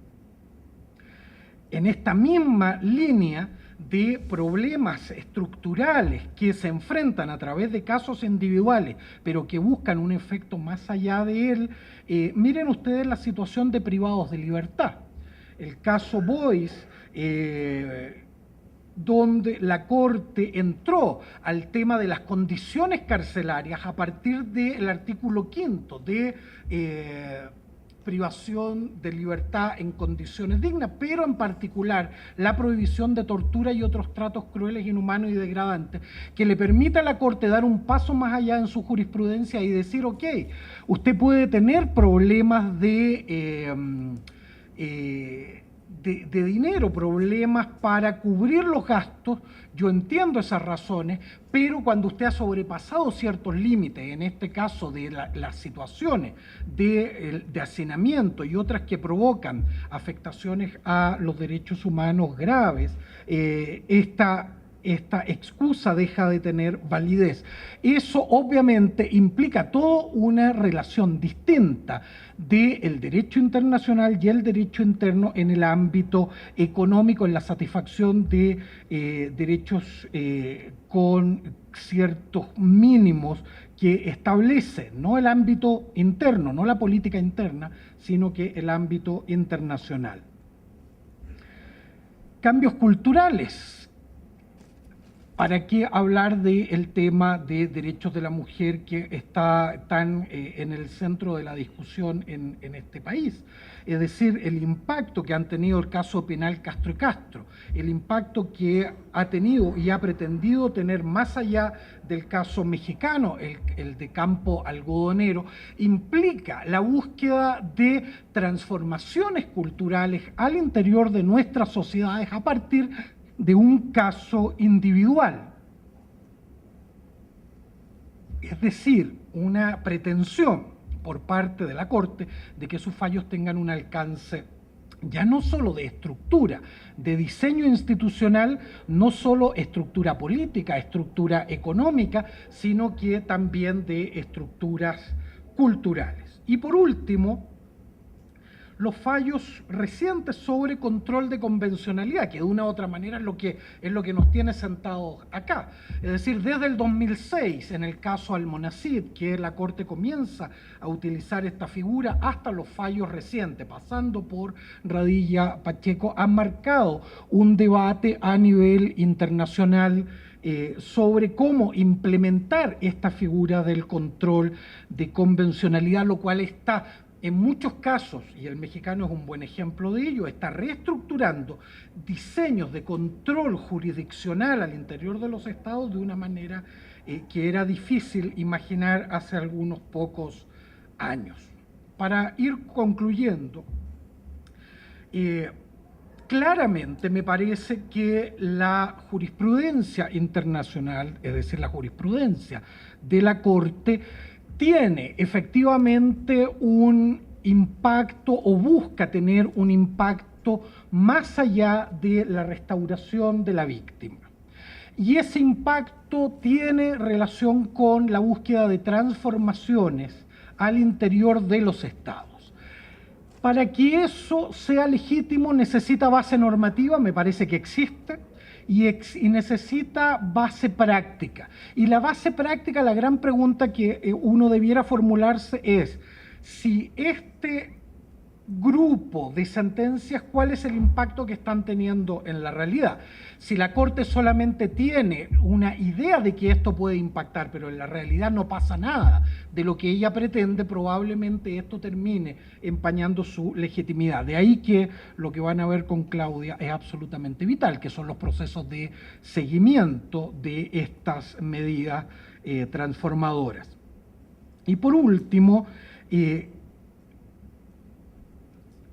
En esta misma línea de problemas estructurales que se enfrentan a través de casos individuales, pero que buscan un efecto más allá de él, miren ustedes la situación de privados de libertad. El caso Boyce, donde la Corte entró al tema de las condiciones carcelarias a partir del artículo 5 de privación de libertad en condiciones dignas, pero en particular la prohibición de tortura y otros tratos crueles, inhumanos y degradantes, que le permita a la Corte dar un paso más allá en su jurisprudencia y decir, ok, usted puede tener problemas de dinero, problemas para cubrir los gastos, yo entiendo esas razones, pero cuando usted ha sobrepasado ciertos límites, en este caso de las situaciones de hacinamiento y otras que provocan afectaciones a los derechos humanos graves, esta excusa deja de tener validez. Eso obviamente implica toda una relación distinta del derecho internacional y el derecho interno en el ámbito económico, en la satisfacción de derechos con ciertos mínimos que establece no el ámbito interno, no la política interna, sino que el ámbito internacional. Cambios culturales. ¿Para qué hablar del tema de derechos de la mujer que está tan en el centro de la discusión en este país? Es decir, el impacto que han tenido el caso penal Castro y Castro, el impacto que ha tenido y ha pretendido tener más allá del caso mexicano, el de Campo Algodonero, implica la búsqueda de transformaciones culturales al interior de nuestras sociedades a partir de un caso individual. Es decir, una pretensión por parte de la Corte de que sus fallos tengan un alcance ya no solo de estructura, de diseño institucional, no solo estructura política, estructura económica, sino que también de estructuras culturales. Y por último, los fallos recientes sobre control de convencionalidad, que de una u otra manera es lo que nos tiene sentados acá. Es decir, desde el 2006, en el caso Almonacid, que la Corte comienza a utilizar esta figura, hasta los fallos recientes, pasando por Radilla Pacheco, han marcado un debate a nivel internacional sobre cómo implementar esta figura del control de convencionalidad, lo cual está en muchos casos, y el mexicano es un buen ejemplo de ello, está reestructurando diseños de control jurisdiccional al interior de los estados de una manera que era difícil imaginar hace algunos pocos años. Para ir concluyendo, claramente me parece que la jurisprudencia internacional, es decir, la jurisprudencia de la Corte, tiene efectivamente un impacto o busca tener un impacto más allá de la restauración de la víctima. Y ese impacto tiene relación con la búsqueda de transformaciones al interior de los estados. Para que eso sea legítimo necesita base normativa, me parece que existe, y necesita base práctica. Y la base práctica, la gran pregunta que uno debiera formularse es, si este grupo de sentencias, ¿cuál es el impacto que están teniendo en la realidad? Si la Corte solamente tiene una idea de que esto puede impactar, pero en la realidad no pasa nada de lo que ella pretende, probablemente esto termine empañando su legitimidad. De ahí que lo que van a ver con Claudia es absolutamente vital, que son los procesos de seguimiento de estas medidas transformadoras. Y por último,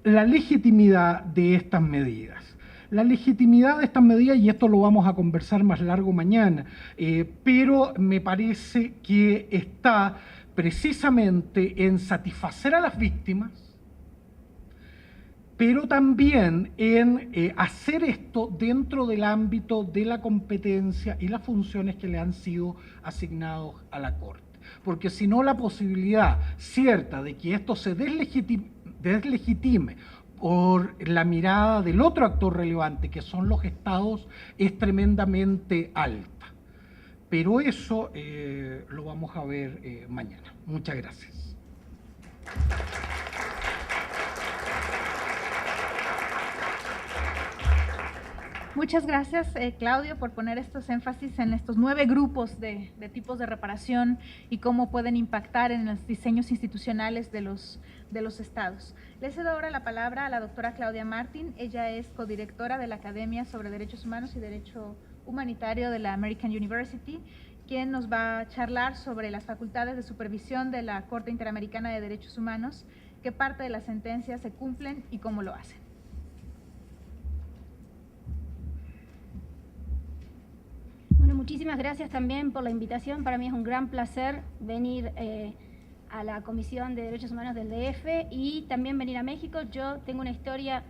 la legitimidad de estas medidas. La legitimidad de estas medidas, y esto lo vamos a conversar más largo mañana, pero me parece que está precisamente en satisfacer a las víctimas, pero también en hacer esto dentro del ámbito de la competencia y las funciones que le han sido asignados a la Corte. Porque si no, la posibilidad cierta de que esto se deslegitime por la mirada del otro actor relevante, que son los estados, es tremendamente alta. Pero eso lo vamos a ver mañana. Muchas gracias. Muchas gracias, Claudio, por poner estos énfasis en estos 9 grupos de tipos de reparación y cómo pueden impactar en los diseños institucionales de los estados. Le cedo ahora la palabra a la doctora Claudia Martin. Ella es codirectora de la Academia sobre Derechos Humanos y Derecho Humanitario de la American University, quien nos va a charlar sobre las facultades de supervisión de la Corte Interamericana de Derechos Humanos, qué parte de las sentencias se cumplen y cómo lo hacen. Bueno, muchísimas gracias también por la invitación. Para mí es un gran placer venir a la Comisión de Derechos Humanos del DF y también venir a México. Yo tengo una historia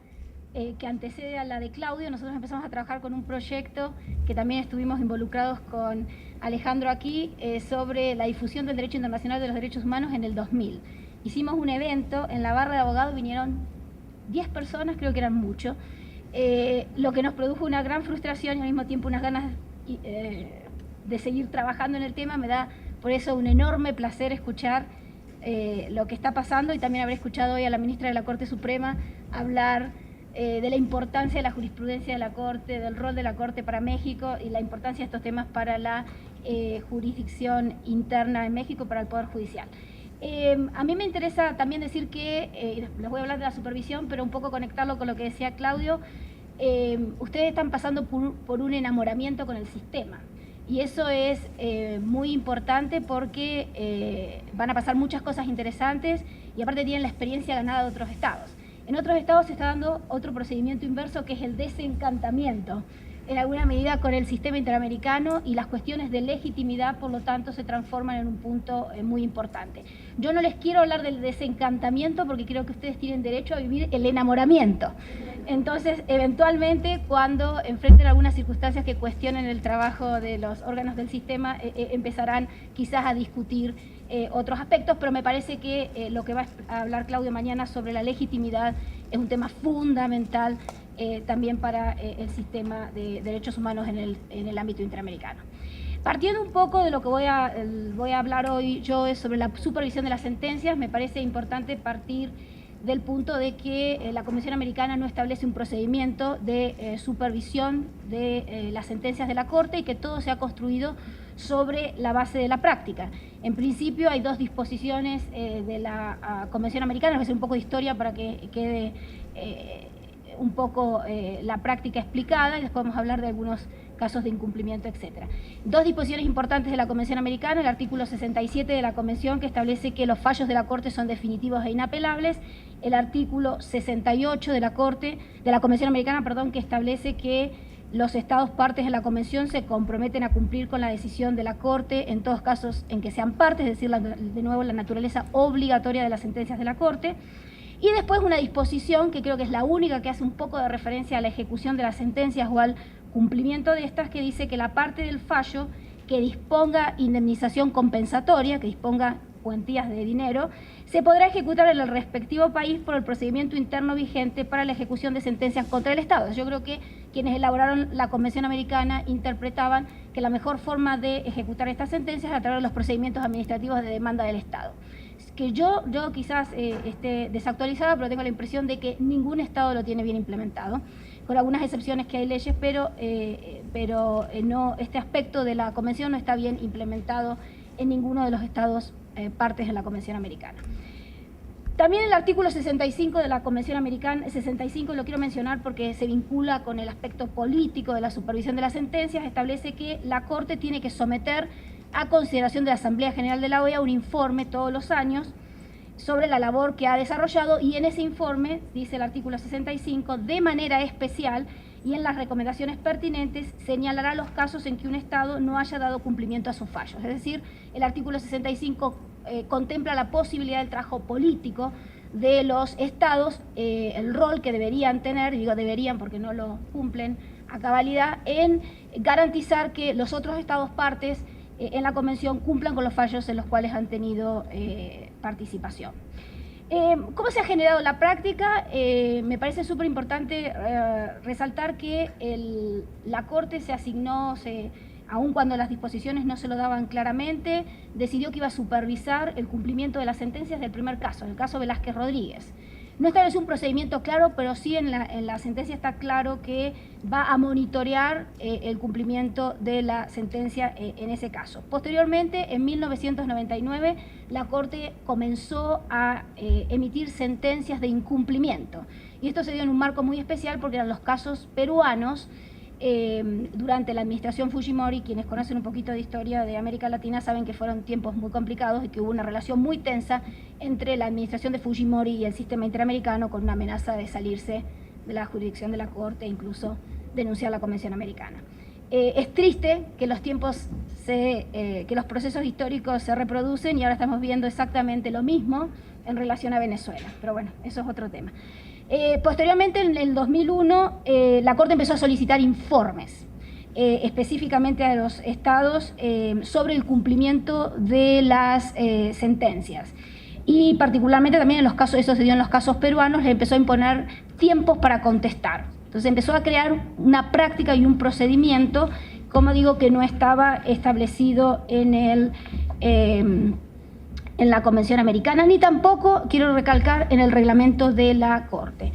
que antecede a la de Claudio. Nosotros empezamos a trabajar con un proyecto que también estuvimos involucrados con Alejandro aquí sobre la difusión del derecho internacional de los derechos humanos en el 2000. Hicimos un evento en la barra de abogados, vinieron 10 personas, creo que eran mucho, lo que nos produjo una gran frustración y al mismo tiempo unas ganas de seguir trabajando en el tema. Me da por eso un enorme placer escuchar lo que está pasando y también haber escuchado hoy a la ministra de la Corte Suprema hablar de la importancia de la jurisprudencia de la Corte, del rol de la Corte para México y la importancia de estos temas para la jurisdicción interna en México, para el Poder Judicial. A mí me interesa también decir que, les voy a hablar de la supervisión, pero un poco conectarlo con lo que decía Claudio. Ustedes están pasando por un enamoramiento con el sistema y eso es muy importante porque van a pasar muchas cosas interesantes y aparte tienen la experiencia ganada de otros estados. En otros estados se está dando otro procedimiento inverso que es el desencantamiento en alguna medida con el sistema interamericano y las cuestiones de legitimidad, por lo tanto, se transforman en un punto muy importante. Yo no les quiero hablar del desencantamiento porque creo que ustedes tienen derecho a vivir el enamoramiento. Entonces, eventualmente, cuando enfrenten algunas circunstancias que cuestionen el trabajo de los órganos del sistema, empezarán quizás a discutir otros aspectos, pero me parece que lo que va a hablar Claudio mañana sobre la legitimidad es un tema fundamental también para el sistema de derechos humanos en el ámbito interamericano. Partiendo un poco de lo que voy a hablar hoy yo es sobre la supervisión de las sentencias, me parece importante partir del punto de que la Convención Americana no establece un procedimiento de supervisión de las sentencias de la Corte y que todo se ha construido sobre la base de la práctica. En principio hay 2 disposiciones de la Convención Americana, voy a hacer un poco de historia para que quede un poco la práctica explicada y después vamos a hablar de algunos casos de incumplimiento, etc. 2 disposiciones importantes de la Convención Americana, el artículo 67 de la Convención que establece que los fallos de la Corte son definitivos e inapelables, el artículo 68 de la Convención Americana, perdón, que establece que los estados partes de la Convención se comprometen a cumplir con la decisión de la Corte en todos casos en que sean partes, es decir, de nuevo la naturaleza obligatoria de las sentencias de la Corte. Y después una disposición que creo que es la única que hace un poco de referencia a la ejecución de las sentencias o al cumplimiento de estas, que dice que la parte del fallo que disponga indemnización compensatoria, que disponga cuantías de dinero, se podrá ejecutar en el respectivo país por el procedimiento interno vigente para la ejecución de sentencias contra el Estado. Yo creo que quienes elaboraron la Convención Americana interpretaban que la mejor forma de ejecutar estas sentencias es a través de los procedimientos administrativos de demanda del Estado. Que yo quizás esté desactualizada, pero tengo la impresión de que ningún Estado lo tiene bien implementado, con algunas excepciones que hay leyes, pero no, este aspecto de la Convención no está bien implementado en ninguno de los Estados partes de la Convención Americana. También el artículo 65 de la Convención Americana, 65 lo quiero mencionar porque se vincula con el aspecto político de la supervisión de las sentencias, establece que la Corte tiene que someter a consideración de la Asamblea General de la OEA un informe todos los años sobre la labor que ha desarrollado, y en ese informe, dice el artículo 65, de manera especial y en las recomendaciones pertinentes señalará los casos en que un Estado no haya dado cumplimiento a sus fallos. Es decir, el artículo 65 contempla la posibilidad del trabajo político de los Estados, el rol que deberían tener, digo deberían porque no lo cumplen a cabalidad, en garantizar que los otros Estados partes en la Convención cumplan con los fallos en los cuales han tenido participación. ¿Cómo se ha generado la práctica? Me parece súper importante resaltar que la Corte se asignó, aun cuando las disposiciones no se lo daban claramente, decidió que iba a supervisar el cumplimiento de las sentencias del primer caso, el caso Velázquez Rodríguez. No estableció un procedimiento claro, pero sí en la sentencia está claro que va a monitorear el cumplimiento de la sentencia en ese caso. Posteriormente, en 1999, la Corte comenzó a emitir sentencias de incumplimiento. Y esto se dio en un marco muy especial porque eran los casos peruanos. Durante la administración Fujimori, quienes conocen un poquito de historia de América Latina saben que fueron tiempos muy complicados y que hubo una relación muy tensa entre la administración de Fujimori y el sistema interamericano, con una amenaza de salirse de la jurisdicción de la Corte e incluso denunciar la Convención Americana. Es triste que los tiempos, que los procesos históricos se reproducen y ahora estamos viendo exactamente lo mismo en relación a Venezuela, pero bueno, eso es otro tema. Posteriormente, en el 2001, la Corte empezó a solicitar informes, específicamente a los estados, sobre el cumplimiento de las sentencias. Y particularmente también en los casos, eso se dio en los casos peruanos, le empezó a imponer tiempos para contestar. Entonces empezó a crear una práctica y un procedimiento, como digo, que no estaba establecido en la Convención Americana, ni tampoco, quiero recalcar, en el reglamento de la Corte.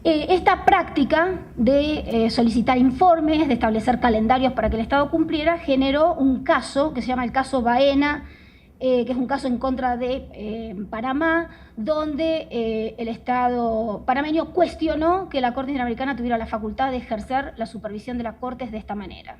Esta práctica de solicitar informes, de establecer calendarios para que el Estado cumpliera, generó un caso que se llama el caso Baena, que es un caso en contra de Panamá, donde el Estado panameño cuestionó que la Corte Interamericana tuviera la facultad de ejercer la supervisión de las Cortes de esta manera.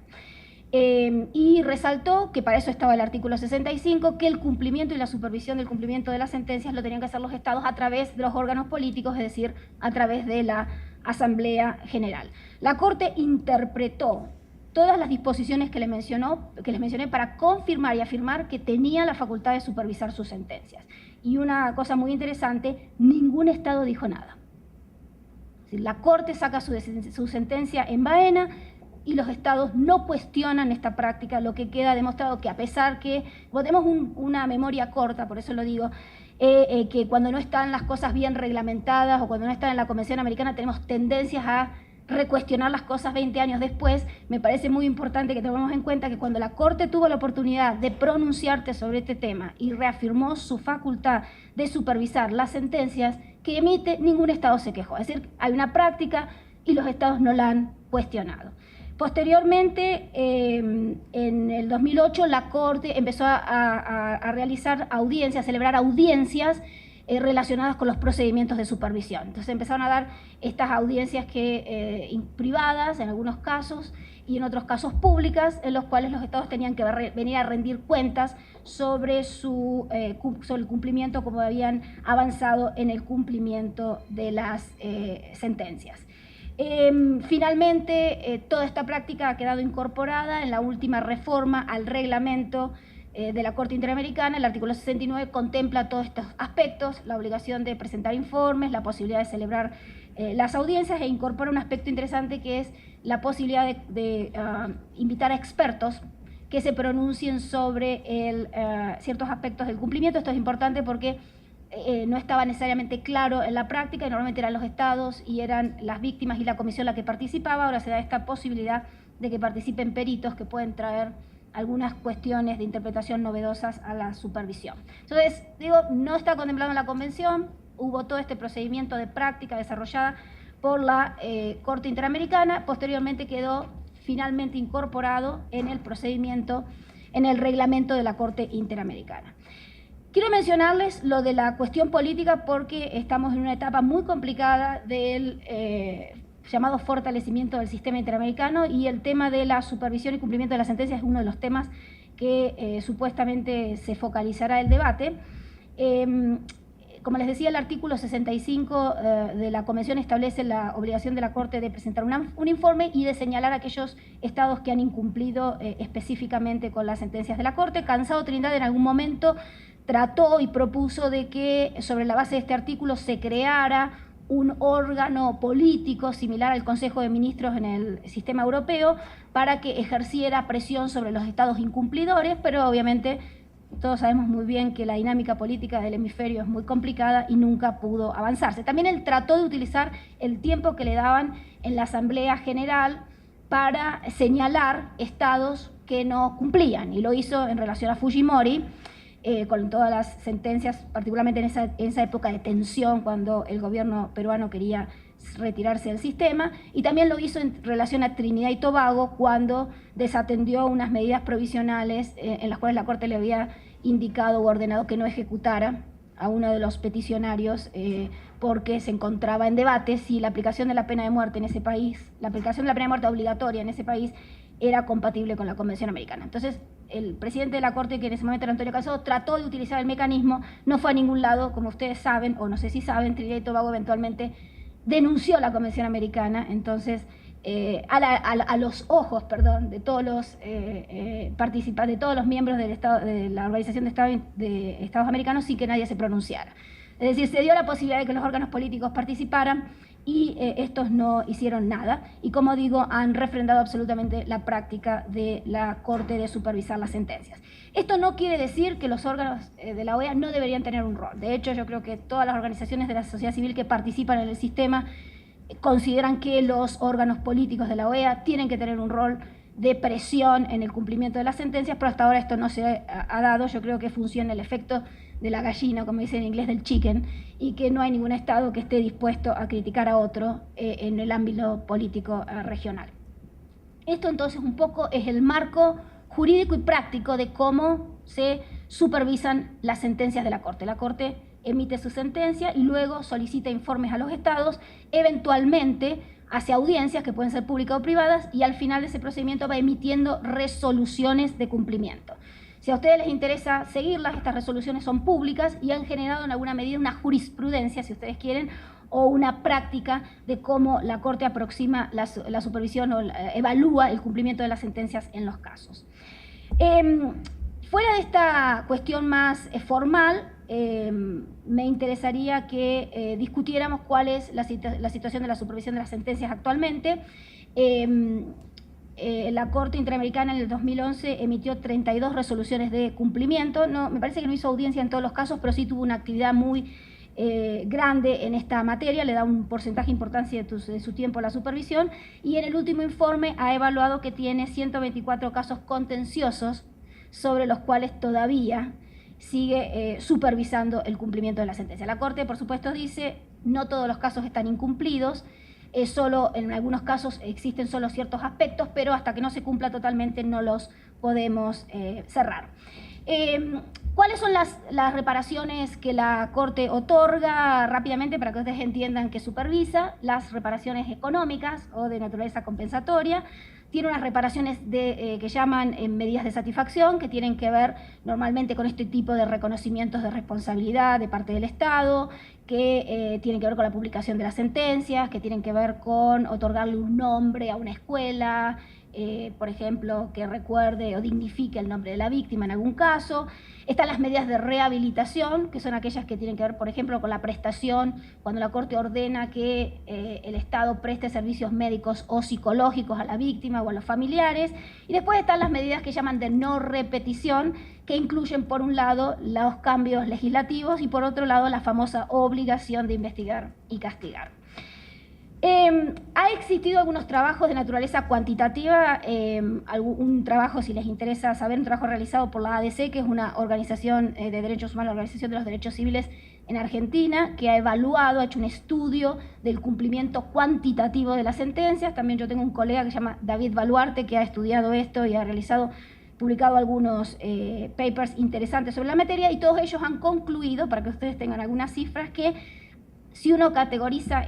Y resaltó que para eso estaba el artículo 65, que el cumplimiento y la supervisión del cumplimiento de las sentencias lo tenían que hacer los Estados a través de los órganos políticos, es decir, a través de la Asamblea General. La Corte interpretó todas las disposiciones que les mencioné para confirmar y afirmar que tenía la facultad de supervisar sus sentencias. Y una cosa muy interesante, ningún Estado dijo nada. La Corte saca su sentencia en Baena, y los Estados no cuestionan esta práctica, lo que queda demostrado que a pesar que tenemos una memoria corta, por eso lo digo, que cuando no están las cosas bien reglamentadas o cuando no están en la Convención Americana tenemos tendencias a recuestionar las cosas 20 años después. Me parece muy importante que tengamos en cuenta que cuando la Corte tuvo la oportunidad de pronunciarse sobre este tema y reafirmó su facultad de supervisar las sentencias que emite, ningún Estado se quejó. Es decir, hay una práctica y los Estados no la han cuestionado. Posteriormente, en el 2008, la Corte empezó a realizar audiencias, a celebrar audiencias relacionadas con los procedimientos de supervisión. Entonces empezaron a dar estas audiencias privadas en algunos casos y en otros casos públicas, en los cuales los Estados tenían que venir a rendir cuentas sobre el cumplimiento, como habían avanzado en el cumplimiento de las sentencias. Finalmente, toda esta práctica ha quedado incorporada en la última reforma al reglamento de la Corte Interamericana. El artículo 69 contempla todos estos aspectos, la obligación de presentar informes, la posibilidad de celebrar las audiencias, e incorpora un aspecto interesante que es la posibilidad de invitar a expertos que se pronuncien sobre ciertos aspectos del cumplimiento. Esto es importante porque no estaba necesariamente claro en la práctica, y normalmente eran los estados y eran las víctimas y la comisión la que participaba. Ahora se da esta posibilidad de que participen peritos que pueden traer algunas cuestiones de interpretación novedosas a la supervisión. Entonces, digo, no está contemplado en la Convención, hubo todo este procedimiento de práctica desarrollada por la Corte Interamericana, posteriormente quedó finalmente incorporado en el procedimiento, en el reglamento de la Corte Interamericana. Quiero mencionarles lo de la cuestión política porque estamos en una etapa muy complicada del llamado fortalecimiento del sistema interamericano, y el tema de la supervisión y cumplimiento de las sentencias es uno de los temas que supuestamente se focalizará el debate. Como les decía, el artículo 65 de la Convención establece la obligación de la Corte de presentar un informe y de señalar a aquellos estados que han incumplido específicamente con las sentencias de la Corte. Cansado Trindade en algún momento trató y propuso de que sobre la base de este artículo se creara un órgano político similar al Consejo de Ministros en el sistema europeo para que ejerciera presión sobre los estados incumplidores, pero obviamente todos sabemos muy bien que la dinámica política del hemisferio es muy complicada y nunca pudo avanzarse. También él trató de utilizar el tiempo que le daban en la Asamblea General para señalar estados que no cumplían, y lo hizo en relación a Fujimori, con todas las sentencias, particularmente en esa época de tensión cuando el gobierno peruano quería retirarse del sistema, y también lo hizo en relación a Trinidad y Tobago cuando desatendió unas medidas provisionales en las cuales la Corte le había indicado o ordenado que no ejecutara a uno de los peticionarios porque se encontraba en debate si la aplicación de la pena de muerte en ese país, la aplicación de la pena de muerte obligatoria en ese país era compatible con la Convención Americana. Entonces, el presidente de la Corte, que en ese momento era Antonio Casado, trató de utilizar el mecanismo, no fue a ningún lado, como ustedes saben, o no sé si saben, Trinidad y Tobago eventualmente denunció la Convención Americana. Entonces, a los ojos, de todos los participantes, de todos los miembros del Estado, de la Organización de Estados Americanos, sin que nadie se pronunciara. Es decir, se dio la posibilidad de que los órganos políticos participaran y estos no hicieron nada. Y como digo, han refrendado absolutamente la práctica de la Corte de supervisar las sentencias. Esto no quiere decir que los órganos de la OEA no deberían tener un rol. De hecho, yo creo que todas las organizaciones de la sociedad civil que participan en el sistema consideran que los órganos políticos de la OEA tienen que tener un rol de presión en el cumplimiento de las sentencias, pero hasta ahora esto no se ha dado. Yo creo que funciona el efecto de la gallina, como dice en inglés, del chicken, y que no hay ningún Estado que esté dispuesto a criticar a otro en el ámbito político regional. Esto entonces un poco es el marco jurídico y práctico de cómo se supervisan las sentencias de la Corte. La Corte emite su sentencia y luego solicita informes a los Estados, eventualmente hace audiencias que pueden ser públicas o privadas, y al final de ese procedimiento va emitiendo resoluciones de cumplimiento. Si a ustedes les interesa seguirlas, estas resoluciones son públicas y han generado en alguna medida una jurisprudencia, si ustedes quieren, o una práctica de cómo la Corte aproxima la supervisión o evalúa el cumplimiento de las sentencias en los casos. Fuera de esta cuestión más formal, me interesaría que discutiéramos cuál es la situación de la supervisión de las sentencias actualmente. La Corte Interamericana en el 2011 emitió 32 resoluciones de cumplimiento. No, me parece que no hizo audiencia en todos los casos, pero sí tuvo una actividad muy grande en esta materia, le da un porcentaje importante de su tiempo a la supervisión, y en el último informe ha evaluado que tiene 124 casos contenciosos sobre los cuales todavía sigue supervisando el cumplimiento de la sentencia. La Corte, por supuesto, dice no todos los casos están incumplidos, solo en algunos casos existen solo ciertos aspectos, pero hasta que no se cumpla totalmente no los podemos cerrar. ¿Cuáles son las reparaciones que la Corte otorga? Rápidamente, para que ustedes entiendan que supervisa: las reparaciones económicas o de naturaleza compensatoria. Tiene unas reparaciones que llaman medidas de satisfacción, que tienen que ver normalmente con este tipo de reconocimientos de responsabilidad de parte del Estado, que tienen que ver con la publicación de las sentencias, que tienen que ver con otorgarle un nombre a una escuela, por ejemplo, que recuerde o dignifique el nombre de la víctima en algún caso. Están las medidas de rehabilitación, que son aquellas que tienen que ver, por ejemplo, con la prestación, cuando la Corte ordena que el Estado preste servicios médicos o psicológicos a la víctima o a los familiares. Y después están las medidas que llaman de no repetición, que incluyen, por un lado, los cambios legislativos y, por otro lado, la famosa obligación de investigar y castigar. Ha existido algunos trabajos de naturaleza cuantitativa, un trabajo, si les interesa saber, un trabajo realizado por la ADC, que es una organización de derechos humanos, la Organización de los Derechos Civiles en Argentina, que ha evaluado, ha hecho un estudio del cumplimiento cuantitativo de las sentencias. También yo tengo un colega que se llama David Baluarte, que ha estudiado esto y ha publicado algunos papers interesantes sobre la materia, y todos ellos han concluido, para que ustedes tengan algunas cifras, que si uno categoriza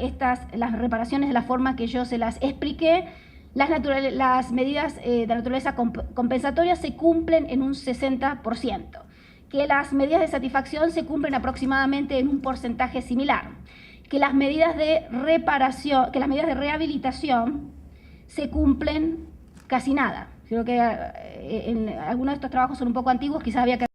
las reparaciones de la forma que yo se las expliqué, las medidas de naturaleza compensatoria se cumplen en un 60%, que las medidas de satisfacción se cumplen aproximadamente en un porcentaje similar, que las medidas de reparación, que las medidas de rehabilitación se cumplen casi nada. Creo que algunos de estos trabajos son un poco antiguos, quizás había que